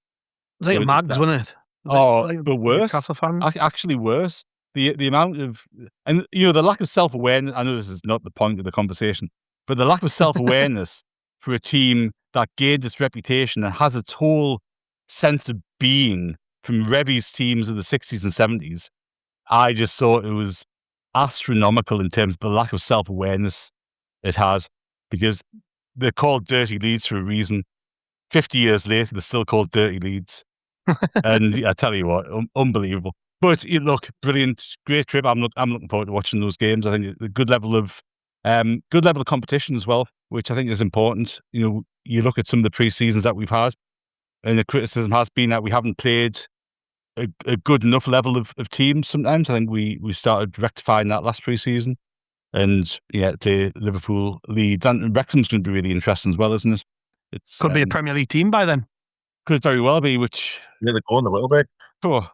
was like a Mags, wasn't it? But worse. Newcastle fans? Actually worse. The amount of, and the lack of self-awareness, I know this is not the point of the conversation, but the lack of self-awareness for a team that gained its reputation and has its whole sense of being from Revy's teams of the 60s and 70s, I just thought it was astronomical in terms of the lack of self-awareness it had, because they're called Dirty Leeds for a reason. 50 years later, they're still called Dirty Leeds. And I tell you what, unbelievable. But look, brilliant, great trip. I'm looking forward to watching those games. I think a good level of competition as well, which I think is important. You look at some of the pre-seasons that we've had, and the criticism has been that we haven't played a good enough level of teams sometimes. I think we started rectifying that last pre-season. And play Liverpool, Leeds, and Wrexham's going to be really interesting as well, isn't it? Could be a Premier League team by then. Could very well be, which... They're going a little bit. Oh,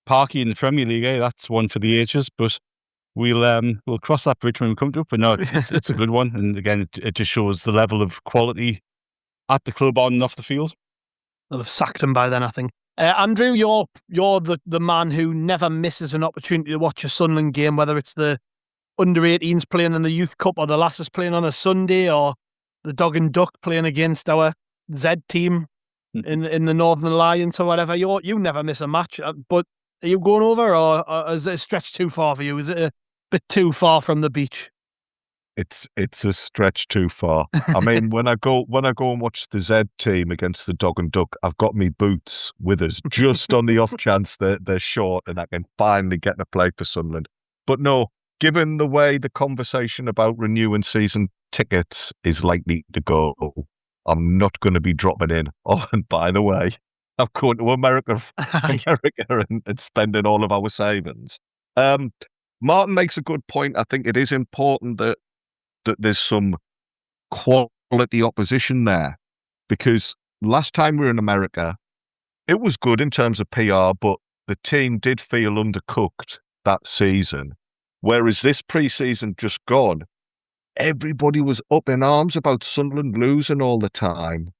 Parky in the Premier League, that's one for the ages, but we'll cross that bridge when we come to it. But no, it's a good one. And again, it just shows the level of quality at the club on and off the field. They'll have sacked him by then, I think. Andrew, you're the man who never misses an opportunity to watch a Sunderland game, whether it's the under-18s playing in the Youth Cup or the Lasses playing on a Sunday or the Dog and Duck playing against our Z team in the Northern Alliance or whatever. You never miss a match. But are you going over, or is it a stretch too far for you? Is it a bit too far from the beach? It's a stretch too far. I mean, when I go and watch the Z team against the Dog and Duck, I've got me boots with us just on the off chance that they're short and I can finally get to play for Sunderland. But no, given the way the conversation about renewing season tickets is likely to go, I'm not going to be dropping in. Oh, and by the way, I'm going to America and spending all of our savings. Martin makes a good point. I think it is important that there's some quality opposition there, because last time we were in America, it was good in terms of PR, but the team did feel undercooked that season. Whereas this pre-season just gone, everybody was up in arms about Sunderland losing all the time.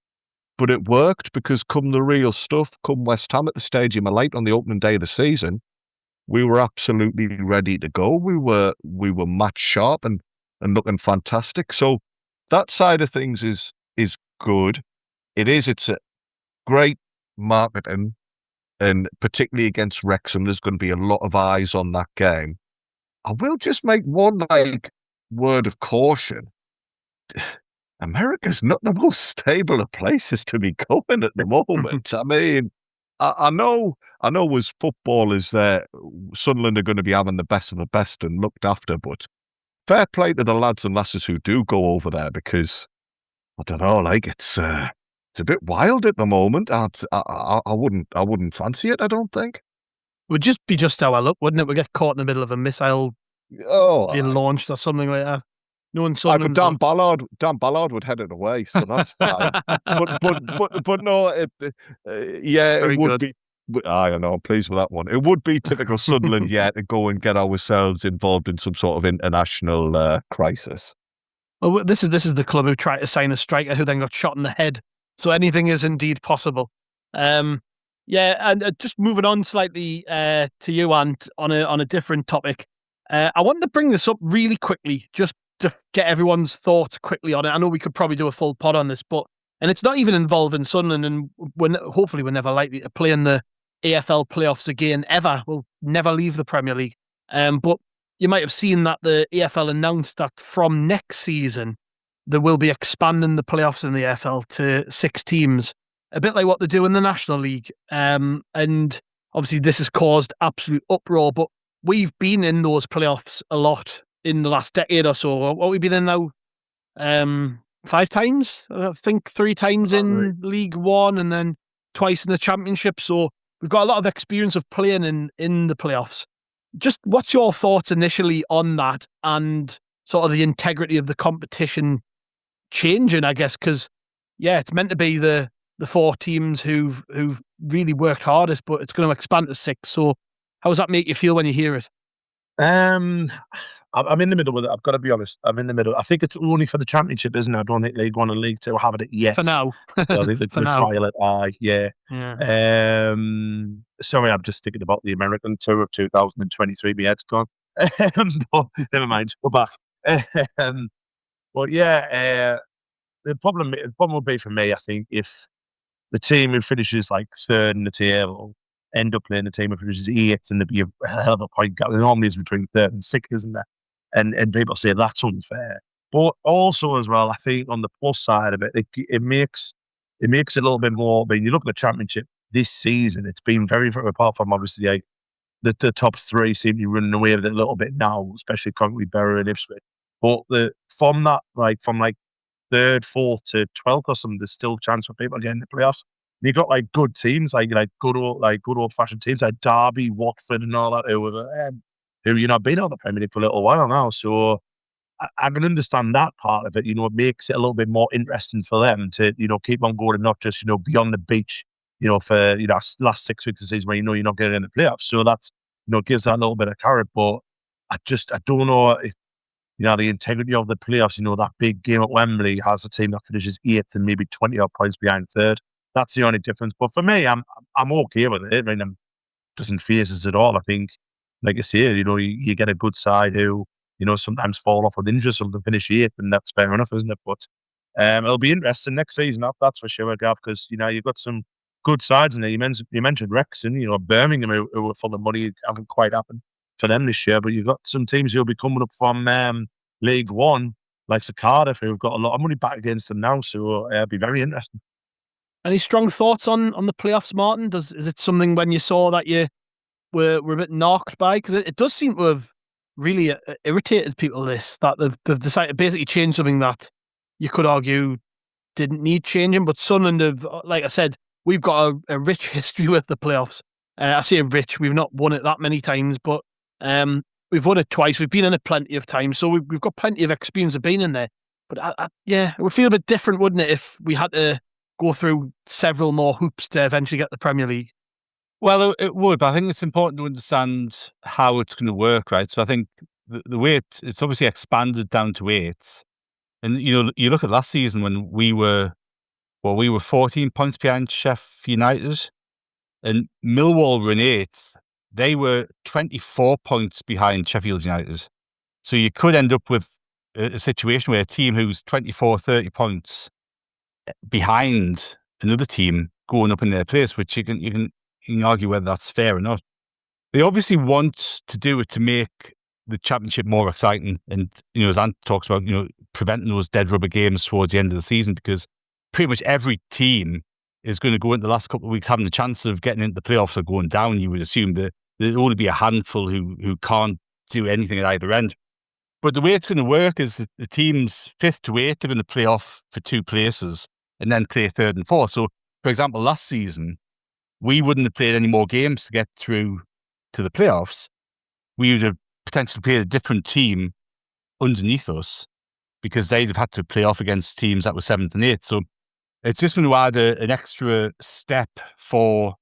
But it worked, because come the real stuff, come West Ham at the Stadium of Light on the opening day of the season, we were absolutely ready to go. We were match sharp and looking fantastic. So that side of things is good. It's a great marketing, and particularly against Wrexham, there's going to be a lot of eyes on that game. I will just make one word of caution. America's not the most stable of places to be going at the moment. I mean, I know as footballers there, Sunderland are going to be having the best of the best and looked after, but fair play to the lads and lasses who do go over there, because I don't know, it's a bit wild at the moment. I wouldn't fancy it, I don't think. It would just be just our luck, wouldn't it? We get caught in the middle of a missile being launched or something like that. No one saw. But Dan Ballard would head it away, so that's fine. but no, it would be. I don't know. I'm pleased with that one. It would be typical Sunderland, to go and get ourselves involved in some sort of international crisis. Well, this is the club who tried to sign a striker who then got shot in the head. So anything is indeed possible. And just moving on slightly to you, Ant, on a different topic. I wanted to bring this up really quickly, just to get everyone's thoughts quickly on it. I know we could probably do a full pod on this, and it's not even involving Sunderland, and hopefully we're never likely to play in the AFL playoffs again, ever. We'll never leave the Premier League. But you might have seen that the AFL announced that from next season, they will be expanding the playoffs in the AFL to 6 teams, a bit like what they do in the National League. And obviously this has caused absolute uproar, but we've been in those playoffs a lot in the last decade or so. What we've been in now, 5 times, I think 3 times in League One and then twice in the Championship. So we've got a lot of experience of playing in the playoffs. Just what's your thoughts initially on that and sort of the integrity of the competition changing, I guess, because it's meant to be the 4 teams who've really worked hardest, but it's going to expand to 6. So how does that make you feel when you hear it? I'm in the middle with it. I've got to be honest. I'm in the middle. I think it's only for the Championship, isn't it? I don't think League 1 and League 2 have it yet. For now. I think For the now. trial it. Sorry, I'm just thinking about the American tour of 2023. My head's gone. But never mind. Go back. But the problem will be for me, I think, if the team who finishes like 3rd in the table end up playing the team who finishes 8th, and there'd be a hell of a point gap. There normally is between 3rd and 6th, isn't there? And people say that's unfair. But also as well, I think on the plus side of it, it makes it a little bit more. I mean, you look at the Championship this season; it's been very, very apart from obviously like the top 3 seem to be running away with it a little bit now, especially Coventry, Bury, and Ipswich. But from 3rd, 4th to 12th or something, there's still a chance for people getting the playoffs. And you've got like good teams, like good old fashioned teams like Derby, Watford, and all that who you know been on the Premier League for a little while now. So I can understand that part of it. You know, it makes it a little bit more interesting for them to keep on going and not just beyond the beach. For last 6 weeks of the season where you're not getting in the playoffs. So that's gives that a little bit of carrot. But I don't know if the integrity of the playoffs. That big game at Wembley has a team that finishes 8th and maybe 20 odd points behind 3rd. That's the only difference. But for me, I'm okay with it. I mean, it doesn't faze us at all. I think, like I say, you get a good side who sometimes fall off with injuries, something finish 8th, and that's fair enough, isn't it? But it'll be interesting next season. That's for sure, Gav, because you've got some good sides in there. You mentioned Wrexham, Birmingham, who were full of money. It haven't quite happened for them this year, but you've got some teams who'll be coming up from League 1, like Cardiff, who've got a lot of money back against them now. So it'll be very interesting. Any strong thoughts on the playoffs, Martin? Is it something when you saw that you were a bit knocked by? Because it does seem to have really irritated people, that they've decided to basically change something that you could argue didn't need changing. But Sunderland have, like I said, we've got a rich history with the playoffs. I say rich, we've not won it that many times, but we've won it twice. We've been in it plenty of times, so we've got plenty of experience of being in there. But it would feel a bit different, wouldn't it, if we had to go through several more hoops to eventually get the Premier League? Well, it would, but I think it's important to understand how it's going to work, right? So I think the way it's obviously expanded down to 8th. And, you look at last season when we were 14 points behind Sheffield United, and Millwall were in 8th. They were 24 points behind Sheffield United. So you could end up with a situation where a team who's 24, 30 points behind another team going up in their place, which you can argue whether that's fair or not. They obviously want to do it to make the Championship more exciting, and as Ant talks about, preventing those dead rubber games towards the end of the season, because pretty much every team is going to go into the last couple of weeks having a chance of getting into the playoffs or going down. You would assume that there'll only be a handful who can't do anything at either end. But the way it's going to work is that the teams 5th to 8th are going to play off for 2 places and then play 3rd and 4th. So, for example, last season, we wouldn't have played any more games to get through to the playoffs. We would have potentially played a different team underneath us because they'd have had to play off against teams that were 7th and 8th. So it's just going to add an extra step for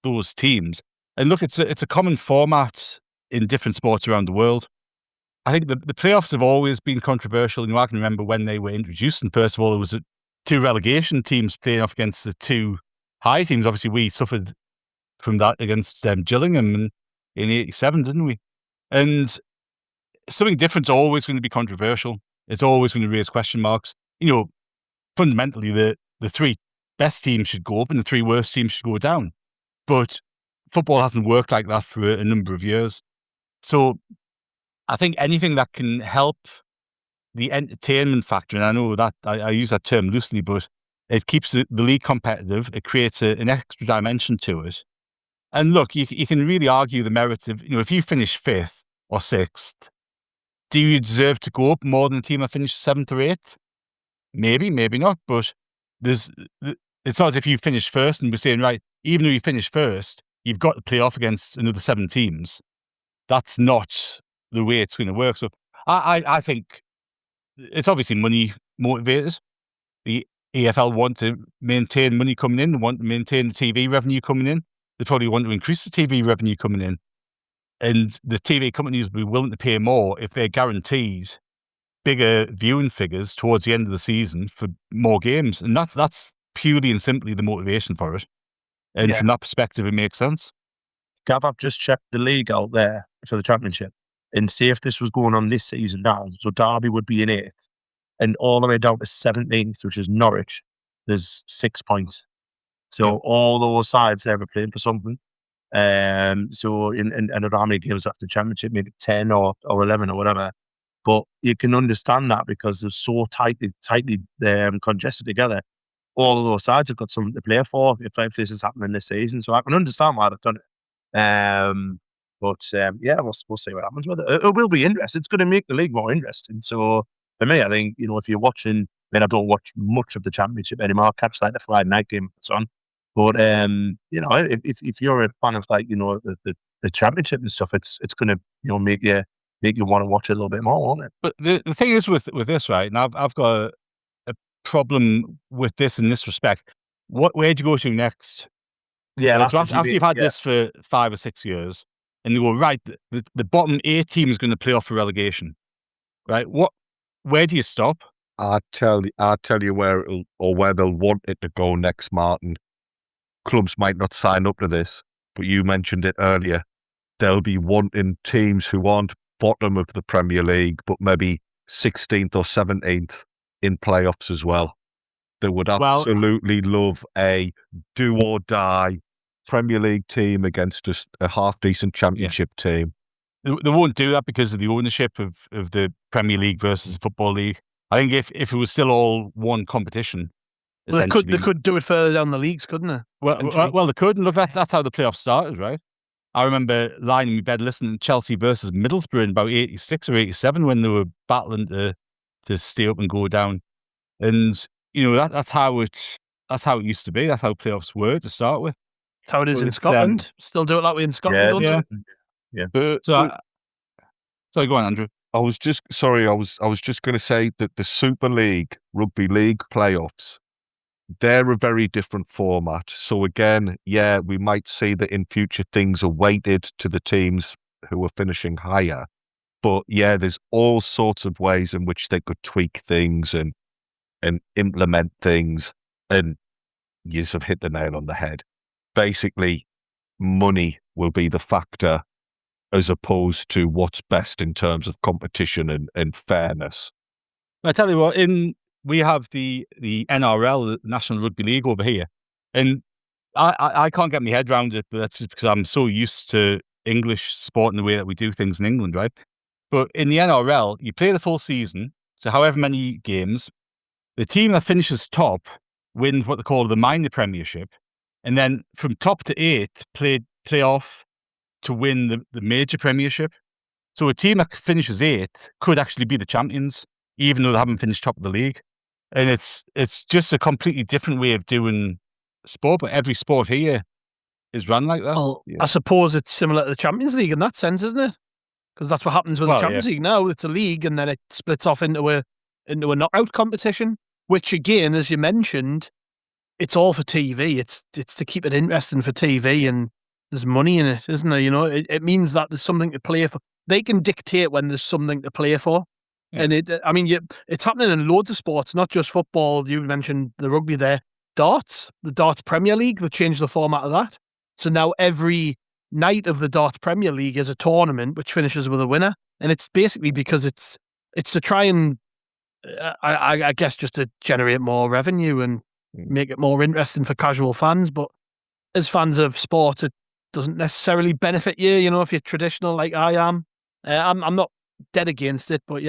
those teams. And look, it's a common format in different sports around the world. I think the playoffs have always been controversial. I can remember when they were introduced, and first of all, it was 2 relegation teams playing off against the 2 high teams. Obviously, we suffered from that against Gillingham in 87, didn't we? And something different's always going to be controversial. It's always going to raise question marks. Fundamentally, the 3 best teams should go up and the 3 worst teams should go down. But football hasn't worked like that for a number of years. So I think anything that can help the entertainment factor, and I know that I use that term loosely, but it keeps the league competitive. It creates an extra dimension to it. And look, you can really argue the merits of, if you finish 5th or 6th, do you deserve to go up more than a team that finished 7th or 8th? Maybe, maybe not. But it's not as if you finish 1st and we're saying, right, even though you finish 1st, you've got to play off against another 7 teams. That's not the way it's going to work. So I think it's obviously money motivators. The EFL want to maintain money coming in. They want to maintain the TV revenue coming in. They probably want to increase the TV revenue coming in. And the TV companies will be willing to pay more if they're guaranteed bigger viewing figures towards the end of the season for more games. And that's purely and simply the motivation for it. And from that perspective, it makes sense. Gav, I've just checked the league out there for the championship and see if this was going on this season now. So Derby would be in 8th and all the way down to 17th, which is Norwich. There's 6 points. So all those sides there are playing for something. So I don't know how many games after the championship, maybe 10 or 11 or whatever. But you can understand that because they're so tightly congested together. All of those sides have got something to play for if this is happening this season. So I can understand why they've done it. We'll see what happens with it. It will be interesting. It's going to make the league more interesting. So for me, I think, if you're watching, I don't watch much of the championship anymore. I catch like the Friday night game it's on. But if you're a fan of the championship and stuff, it's going to make you want to watch it a little bit more, won't it? But the thing is with this, right? Now I've got a problem with this in this respect. Where do you go to next? Yeah, after you've had this for 5 or 6 years, and you go, right, the bottom 8 team is going to play off for relegation, right? Where do you stop? I'll tell you where they'll want it to go next, Martin. Clubs might not sign up to this, but you mentioned it earlier. They'll be wanting teams who aren't bottom of the Premier League, but maybe 16th or 17th in playoffs as well. They would absolutely love a do or die Premier League team against a half-decent championship team. They won't do that because of the ownership of the Premier League versus the Football League. I think if it was still all one competition, they could do it further down the leagues, couldn't they? Well, they could. And look, that's how the playoffs started, right? I remember lying in my bed listening to Chelsea versus Middlesbrough in about 86 or 87 when they were battling to stay up and go down. And that's how it used to be. That's how playoffs were to start with. That's how it is in Scotland. Still do it that way in Scotland, don't yeah. Sorry, go on, Andrew. I was just going to say that the Super League, Rugby League playoffs, they're a very different format. So again, we might see that in future things are weighted to the teams who are finishing higher. But there's all sorts of ways in which they could tweak things and implement things. And you have hit the nail on the head. Basically, money will be the factor as opposed to what's best in terms of competition and fairness. I tell you what, we have the NRL, the National Rugby League over here, and I can't get my head around it, but that's just because I'm so used to English sport and the way that we do things in England, right? But in the NRL, you play the full season, so however many games, the team that finishes top wins what they call the minor premiership, and then from top to 8th play off to win the major premiership. So a team that finishes 8th could actually be the champions, even though they haven't finished top of the league. And it's just a completely different way of doing sport, but every sport here is run like that. Well, I suppose it's similar to the Champions League in that sense, isn't it? Because that's what happens with the Champions League now. It's a league, and then it splits off into a knockout competition, which again, as you mentioned, it's all for TV. It's to keep it interesting for TV, and there's money in it, isn't there? It means that there's something to play for. They can dictate when there's something to play for. Yeah. And it's happening in loads of sports, not just football. You mentioned the rugby there. Darts, the Darts Premier League, they changed the format of that. So now every night of the Darts Premier League is a tournament which finishes with a winner. And it's basically because it's to try and, I guess, just to generate more revenue and make it more interesting for casual fans. But as fans of sport, it doesn't necessarily benefit you, if you're traditional like I am. I'm not dead against it, but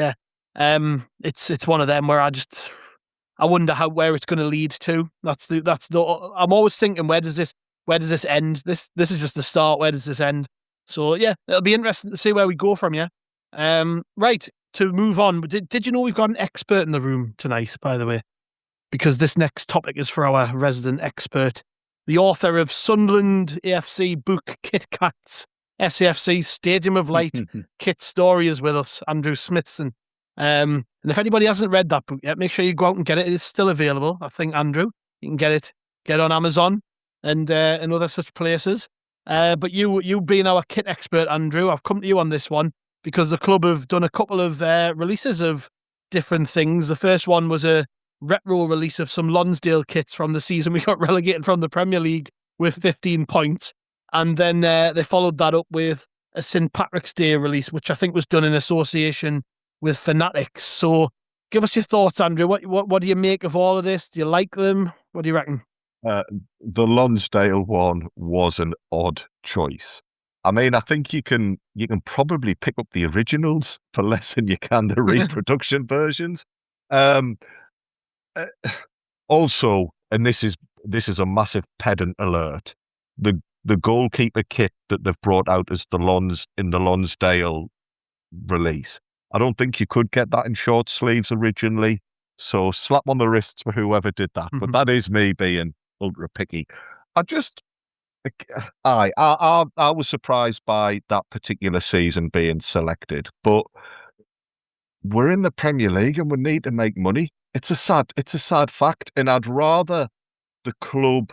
it's one of them where I wonder where it's going to lead to. I'm always thinking, where does this end? This is just the start. Where does this end? So it'll be interesting to see where we go from here. Right, to move on. Did you know we've got an expert in the room tonight, by the way? Because this next topic is for our resident expert. the author of Sunderland AFC book Kit Kat's SAFC Stadium of Light kit story is with us, Andrew Smithson. And if anybody hasn't read that book yet, make sure you go out and get it. It is still available, I think, Andrew. You can get it on Amazon and other such places. But you being our kit expert, Andrew, I've come to you on this one because the club have done a couple of releases of different things. The first one was a retro release of some Lonsdale kits from the season we got relegated from the Premier League with 15 points. And then they followed that up with a St. Patrick's Day release, which I think was done in association with Fanatics. So give us your thoughts, Andrew. What do you make of all of this? Do you like them? What do you reckon? The Lonsdale one was an odd choice. I mean, I think you can probably pick up the originals for less than you can the reproduction versions. Also, and this is a massive pedant alert, the goalkeeper kit that they've brought out as in the Lonsdale release, I don't think you could get that in short sleeves originally. So slap on the wrists for whoever did that. But that is me being ultra picky. I was surprised by that particular season being selected, but we're in the Premier League and we need to make money. It's a sad fact, and I'd rather the club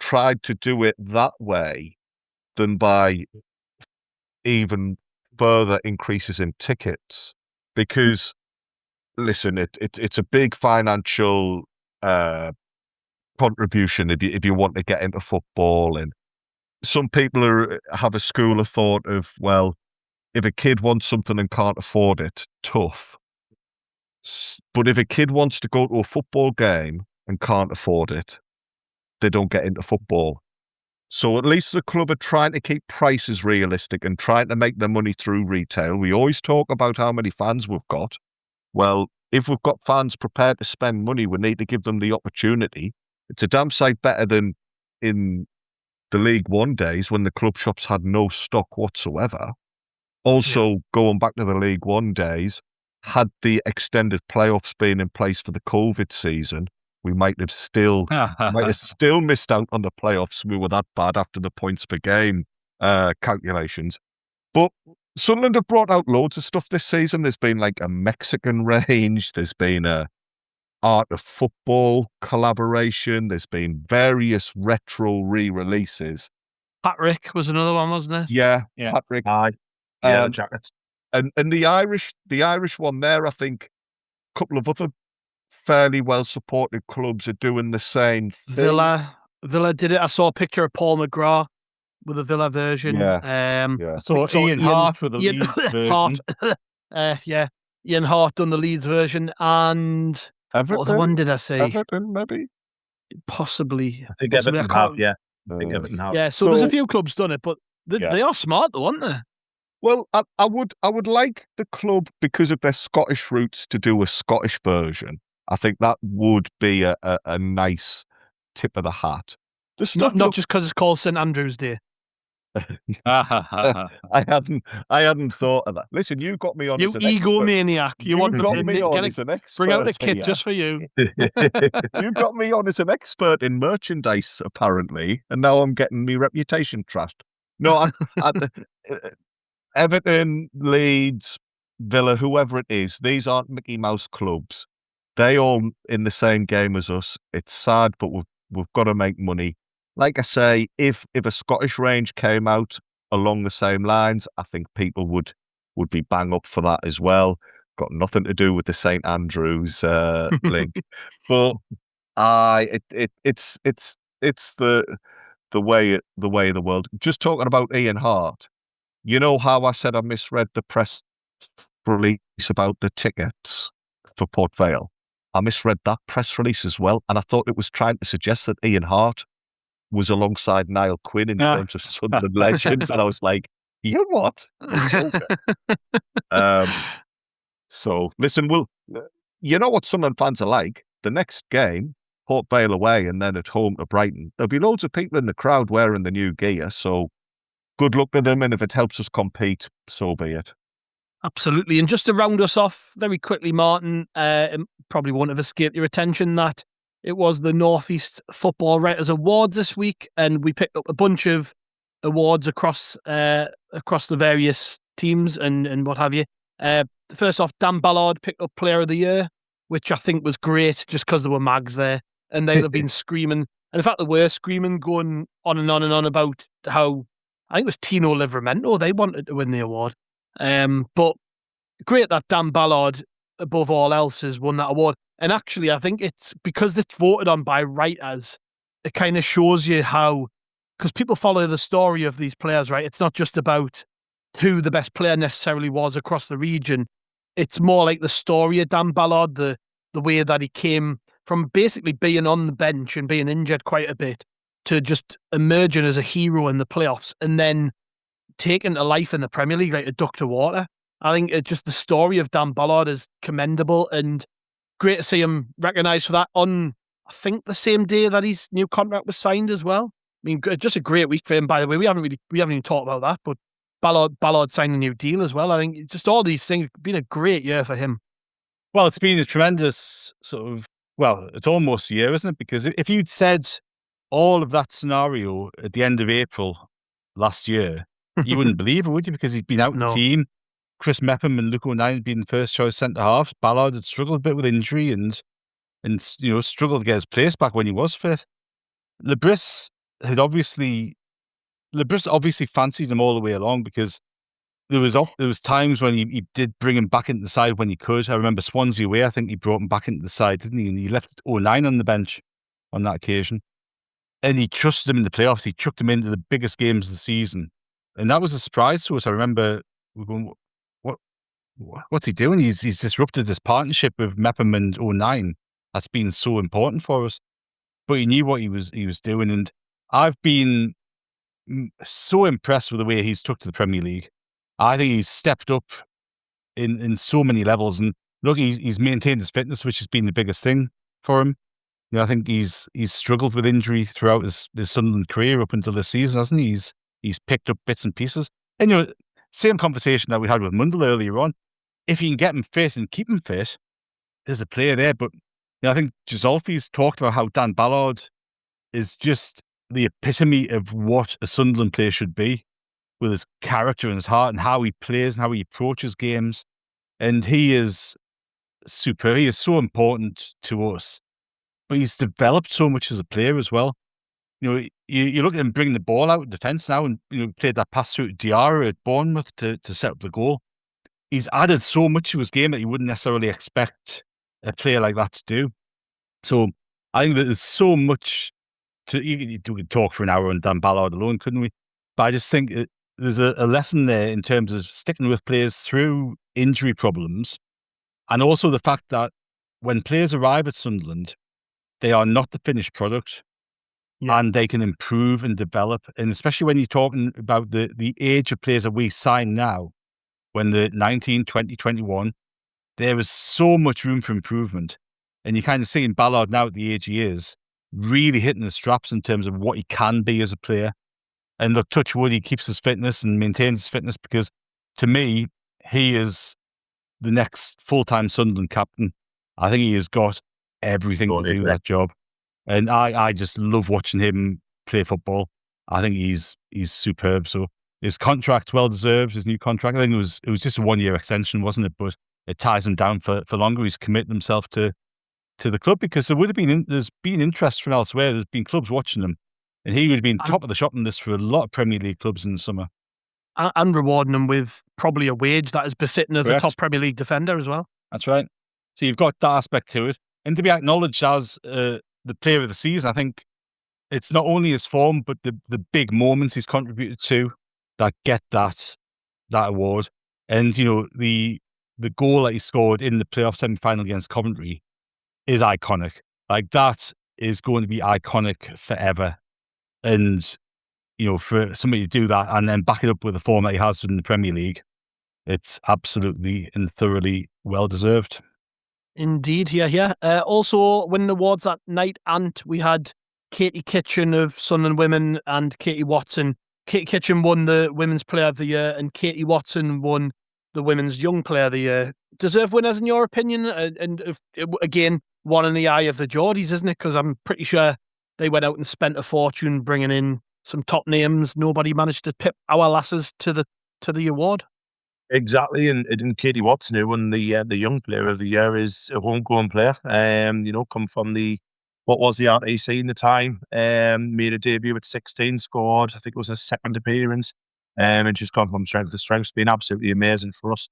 tried to do it that way than by even further increases in tickets. Because, listen, it's a big financial contribution if you want to get into football, and some people have a school of thought of, well, if a kid wants something and can't afford it, tough. But if a kid wants to go to a football game and can't afford it, they don't get into football. So at least the club are trying to keep prices realistic and trying to make their money through retail. We always talk about how many fans we've got. Well, if we've got fans prepared to spend money, we need to give them the opportunity. It's a damn sight better than in the League One days when the club shops had no stock whatsoever. Also, going back to the League One days, had the extended playoffs been in place for the COVID season, we might have still missed out on the playoffs. We were that bad after the points per game calculations. But Sunderland have brought out loads of stuff this season. There's been like a Mexican range. There's been a Art of Football collaboration. There's been various retro re-releases. Patrick was another one, wasn't it? Yeah. Patrick. Aye. Yeah, the jackets. And the Irish one there, I think a couple of other fairly well supported clubs are doing the same thing. Villa did it. I saw a picture of Paul McGrath with a Villa version. So Ian Hart with the Leeds version. Ian Hart done the Leeds version, and Everton? what other one did I say? Everton, maybe? Possibly. I think Everton have, yeah. I think Everton have. Yeah, so there's a few clubs done it, but they are smart though, aren't they? Well, I would like the club, because of their Scottish roots, to do a Scottish version. I think that would be a nice tip of the hat. Not just because it's called St Andrew's Day. I hadn't thought of that. Listen, you got me on as an egomaniac. You want me on as an expert. Bring out a kit just for you. You got me on as an expert in merchandise, apparently, and now I'm getting me reputation trashed. No, Everton, Leeds, Villa, whoever it is, these aren't Mickey Mouse clubs. They all in the same game as us. It's sad, but we've got to make money. Like I say, if a Scottish range came out along the same lines, I think people would be bang up for that as well. Got nothing to do with the St Andrews link, but it's the way of the world. Just talking about Ian Hart. You know how I said I misread the press release about the tickets for Port Vale? I misread that press release as well, and I thought it was trying to suggest that Ian Hart was alongside Niall Quinn in terms of Sunderland legends, and I was like, you what? So, listen, you know what Sunderland fans are like? The next game, Port Vale away and then at home to Brighton, there'll be loads of people in the crowd wearing the new gear, so good luck to them, and if it helps us compete, so be it. Absolutely. And just to round us off very quickly, Martin, it probably won't have escaped your attention that it was the North East Football Writers Awards this week, and we picked up a bunch of awards across the various teams and what have you. First off, Dan Ballard picked up Player of the Year, which I think was great just because there were mags there, and they'd have been screaming. And in fact, they were screaming, going on and on and on about how, I think it was Tino Livramento, they wanted to win the award. But great that Dan Ballard, above all else, has won that award. And actually, I think it's because it's voted on by writers, it kind of shows you how, because people follow the story of these players, right? It's not just about who the best player necessarily was across the region. It's more like the story of Dan Ballard, the way that he came from basically being on the bench and being injured quite a bit to just emerging as a hero in the playoffs and then taking to life in the Premier League like a duck to water. I think just the story of Dan Ballard is commendable and great to see him recognised for that on, I think, the same day that his new contract was signed as well. I mean, just a great week for him, by the way. We haven't even talked about that, but Ballard signed a new deal as well. I think just all these things have been a great year for him. Well, it's been a tremendous it's almost a year, isn't it? Because if you'd said all of that scenario at the end of April last year, you wouldn't believe it, would you? Because he'd been out of the team. Chris Mepham and Luke O'Neill had been first choice centre halves. Ballard had struggled a bit with injury and struggled to get his place back when he was fit. Lebris obviously fancied him all the way along because there was times when he did bring him back into the side when he could. I remember Swansea away, I think he brought him back into the side, didn't he? And he left 09 on the bench on that occasion. And he trusted him in the playoffs. He chucked him into the biggest games of the season. And that was a surprise to us. I remember we going, what's he doing? He's disrupted this partnership with Mepham and 09. That's been so important for us. But he knew what he was doing. And I've been so impressed with the way he's took to the Premier League. I think he's stepped up in so many levels. And look, he's maintained his fitness, which has been the biggest thing for him. I think he's struggled with injury throughout his Sunderland career up until this season, hasn't he? He's picked up bits and pieces. And same conversation that we had with Mundle earlier on. If you can get him fit and keep him fit, there's a player there. But I think Gisolfi's talked about how Dan Ballard is just the epitome of what a Sunderland player should be, with his character and his heart and how he plays and how he approaches games. And he is superb. He is so important to us. But he's developed so much as a player as well. You look at him bringing the ball out in defence now and played that pass through to Diarra at Bournemouth to set up the goal. He's added so much to his game that you wouldn't necessarily expect a player like that to do. So I think that there's so much we could talk for an hour on Dan Ballard alone, couldn't we? But I just think there's a lesson there in terms of sticking with players through injury problems, and also the fact that when players arrive at Sunderland, they are not the finished product, and they can improve and develop. And especially when you're talking about the age of players that we sign now, when they're 19, 20, 21, there is so much room for improvement. And you kind of see in Ballard now at the age he is, really hitting the straps in terms of what he can be as a player. And look, touch wood, he keeps his fitness and maintains his fitness, because to me, he is the next full-time Sunderland captain. I think he has got everything to do that job. And I just love watching him play football. I think he's superb. So his contract's well deserved, his new contract. I think it was just a 1-year extension, wasn't it? But it ties him down for longer. He's committed himself to the club, because there's been interest from elsewhere. There's been clubs watching him, and he would have been top of the shopping list for a lot of Premier League clubs in the summer. And rewarding him with probably a wage that is befitting of a top Premier League defender as well. That's right. So you've got that aspect to it. And to be acknowledged as the player of the season, I think it's not only his form, but the big moments he's contributed to that get that award. And, the goal that he scored in the playoff semi-final against Coventry is iconic. Like, that is going to be iconic forever. And, for somebody to do that and then back it up with the form that he has in the Premier League, it's absolutely and thoroughly well-deserved. Indeed, yeah. Also winning awards that night, and we had Katie Kitchen of Sunderland Women and Katie Watson. Katie Kitchen won the Women's Player of the Year, and Katie Watson won the Women's Young Player of the Year. Deserved winners in your opinion? Again, one in the eye of the Geordies, isn't it? Because I'm pretty sure they went out and spent a fortune bringing in some top names. Nobody managed to pip our lasses to the award. Exactly, and Katie Watson, who won the Young Player of the Year, is a homegrown player. Come from what was the RTC in the time. Made a debut at 16, scored, I think it was her second appearance. And she's gone from strength to strength. It's been absolutely amazing for us.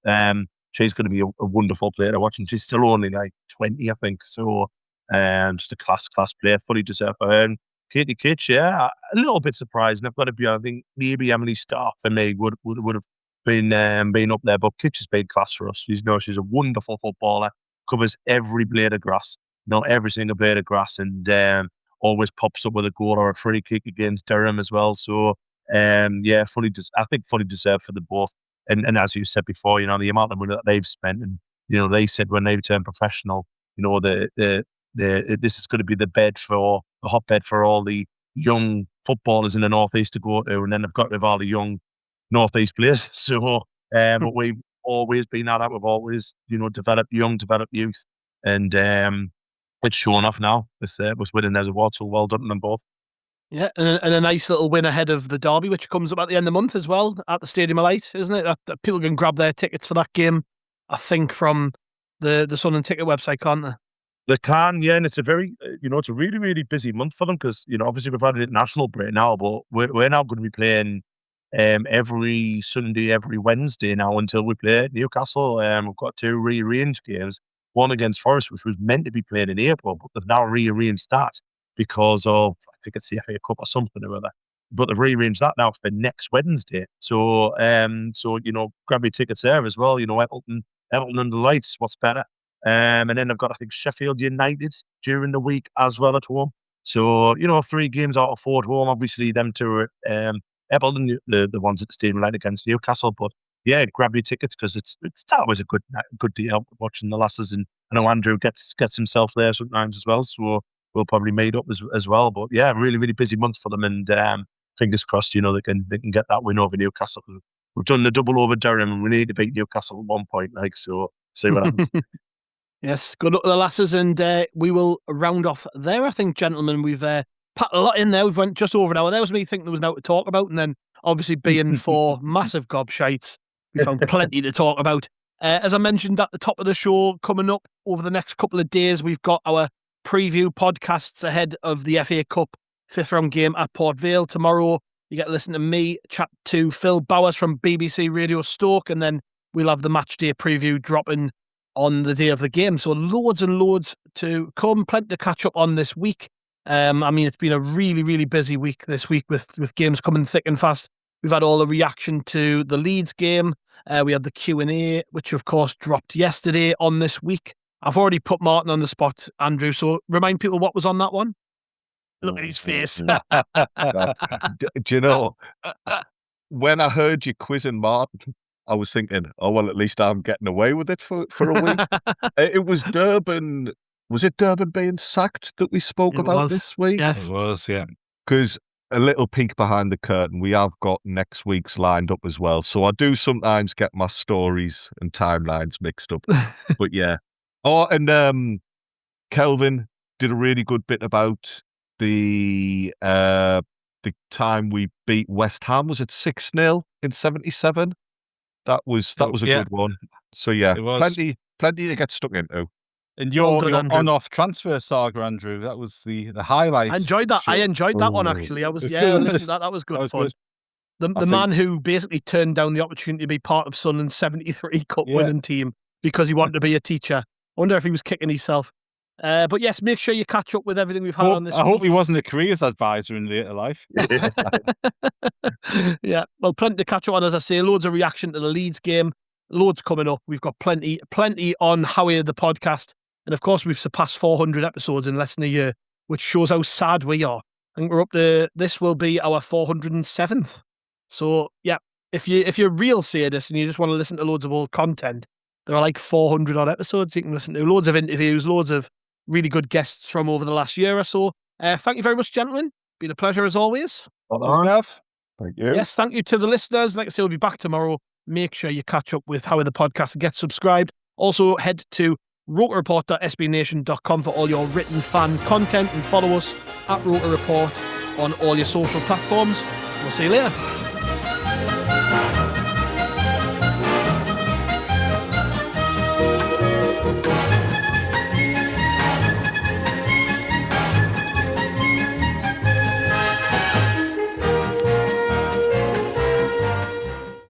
She's going to be a wonderful player to watch, and she's still only like 20, I think. So, just a class player, fully deserved for her. And Katie Kitch, yeah, a little bit surprised. And I've got to be, I think maybe Emily Starr for me would have been up there, but Kitch has been class for us. She's a wonderful footballer, covers every blade of grass, every single blade of grass, and always pops up with a goal or a free kick against Durham as well. So, I think fully deserved for the both. And as you said before, the amount of money that they've spent, and they said when they turned professional, this is going to be the hotbed for all the young footballers in the Northeast to go to, and then they've got rid of all the young Northeast players. So, but we've always been at that. We've always, developed youth, and it's showing off now with winning those awards. So well done to them both. Yeah, and a nice little win ahead of the derby, which comes up at the end of the month as well at the Stadium of Light, isn't it? That people can grab their tickets for that game, I think, from the Sunderland ticket website, can't they? They can, yeah, and it's a very, it's a really, really busy month for them because, obviously we've had an international break now, but we're now going to be playing every Sunday, every Wednesday now until we play Newcastle. We've got 2 rearranged games, one against Forest, which was meant to be played in April, but they've now rearranged that because of, I think it's the FA Cup or something or other. But they've rearranged that now for next Wednesday. So, grab your tickets there as well. Everton and the Lights, what's better? And then I've got, I think, Sheffield United during the week as well at home. So, 3 games out of 4 at home. Obviously, them 2 are Everton, the ones at the Stadium Light against Newcastle. But yeah, grab your tickets because it's always a good deal watching the lasses. And I know Andrew gets himself there sometimes as well. So we'll probably meet up as well. But yeah, really, really busy month for them. And fingers crossed, they can get that win over Newcastle. We've done the double over Durham, and we need to beat Newcastle at one point. So see what happens. Yes, good luck to the lasses, and we will round off there. I think, gentlemen, we've packed a lot in there. We've went just over an hour. There was me thinking there was now to talk about, and then obviously being 4 massive gobshites, we found plenty to talk about. As I mentioned at the top of the show, coming up over the next couple of days, we've got our preview podcasts ahead of the FA Cup 5th round game at Port Vale. Tomorrow, you get to listen to me chat to Phil Bowers from BBC Radio Stoke, and then we'll have the match day preview dropping on the day of the game. So loads and loads to come, plenty to catch up on this week. It's been a really, really busy week this week with games coming thick and fast. We've had all the reaction to the Leeds game. We had the Q&A, which of course dropped yesterday on this week. I've already put Martin on the spot, Andrew, so remind people what was on that one. Look at his face. Do you know, when I heard you quizzing Martin, I was thinking, oh, well, at least I'm getting away with it for a week. It was Durban. Was it Durban being sacked that we spoke about this week? Yes. It was, yeah. Because a little peek behind the curtain, we have got next week's lined up as well. So I do sometimes get my stories and timelines mixed up. But yeah. Oh, and Kelvin did a really good bit about the time we beat West Ham. Was it 6-0 in 77? That was a good one. So yeah, plenty to get stuck into. And your on-off transfer saga, Andrew, that was the highlight. I enjoyed that. I enjoyed that one actually. I listened to that. That was good fun. The man who basically turned down the opportunity to be part of Sunderland's 73 Cup winning team because he wanted to be a teacher. I wonder if he was kicking himself. But yes, make sure you catch up with everything we've had on this. I hope he wasn't a careers advisor in later life. Yeah, well, plenty to catch up on, as I say. Loads of reaction to the Leeds game. Loads coming up. We've got plenty on Howie the podcast. And of course, we've surpassed 400 episodes in less than a year, which shows how sad we are. I think we're up to, this will be our 407th. So yeah, if you're a real sadist and you just want to listen to loads of old content, there are like 400 odd episodes you can listen to. Loads of interviews, loads of really good guests from over the last year or so. Thank you very much, gentlemen. Been a pleasure as always. Thank you. Yes, thank you to the listeners. Like I say, we'll be back tomorrow make sure you catch up with How the Podcast and get subscribed. Also, head to rotoreport.sbnation.com for all your written fan content and follow us at Rotor Report on all your social platforms. We'll see you later.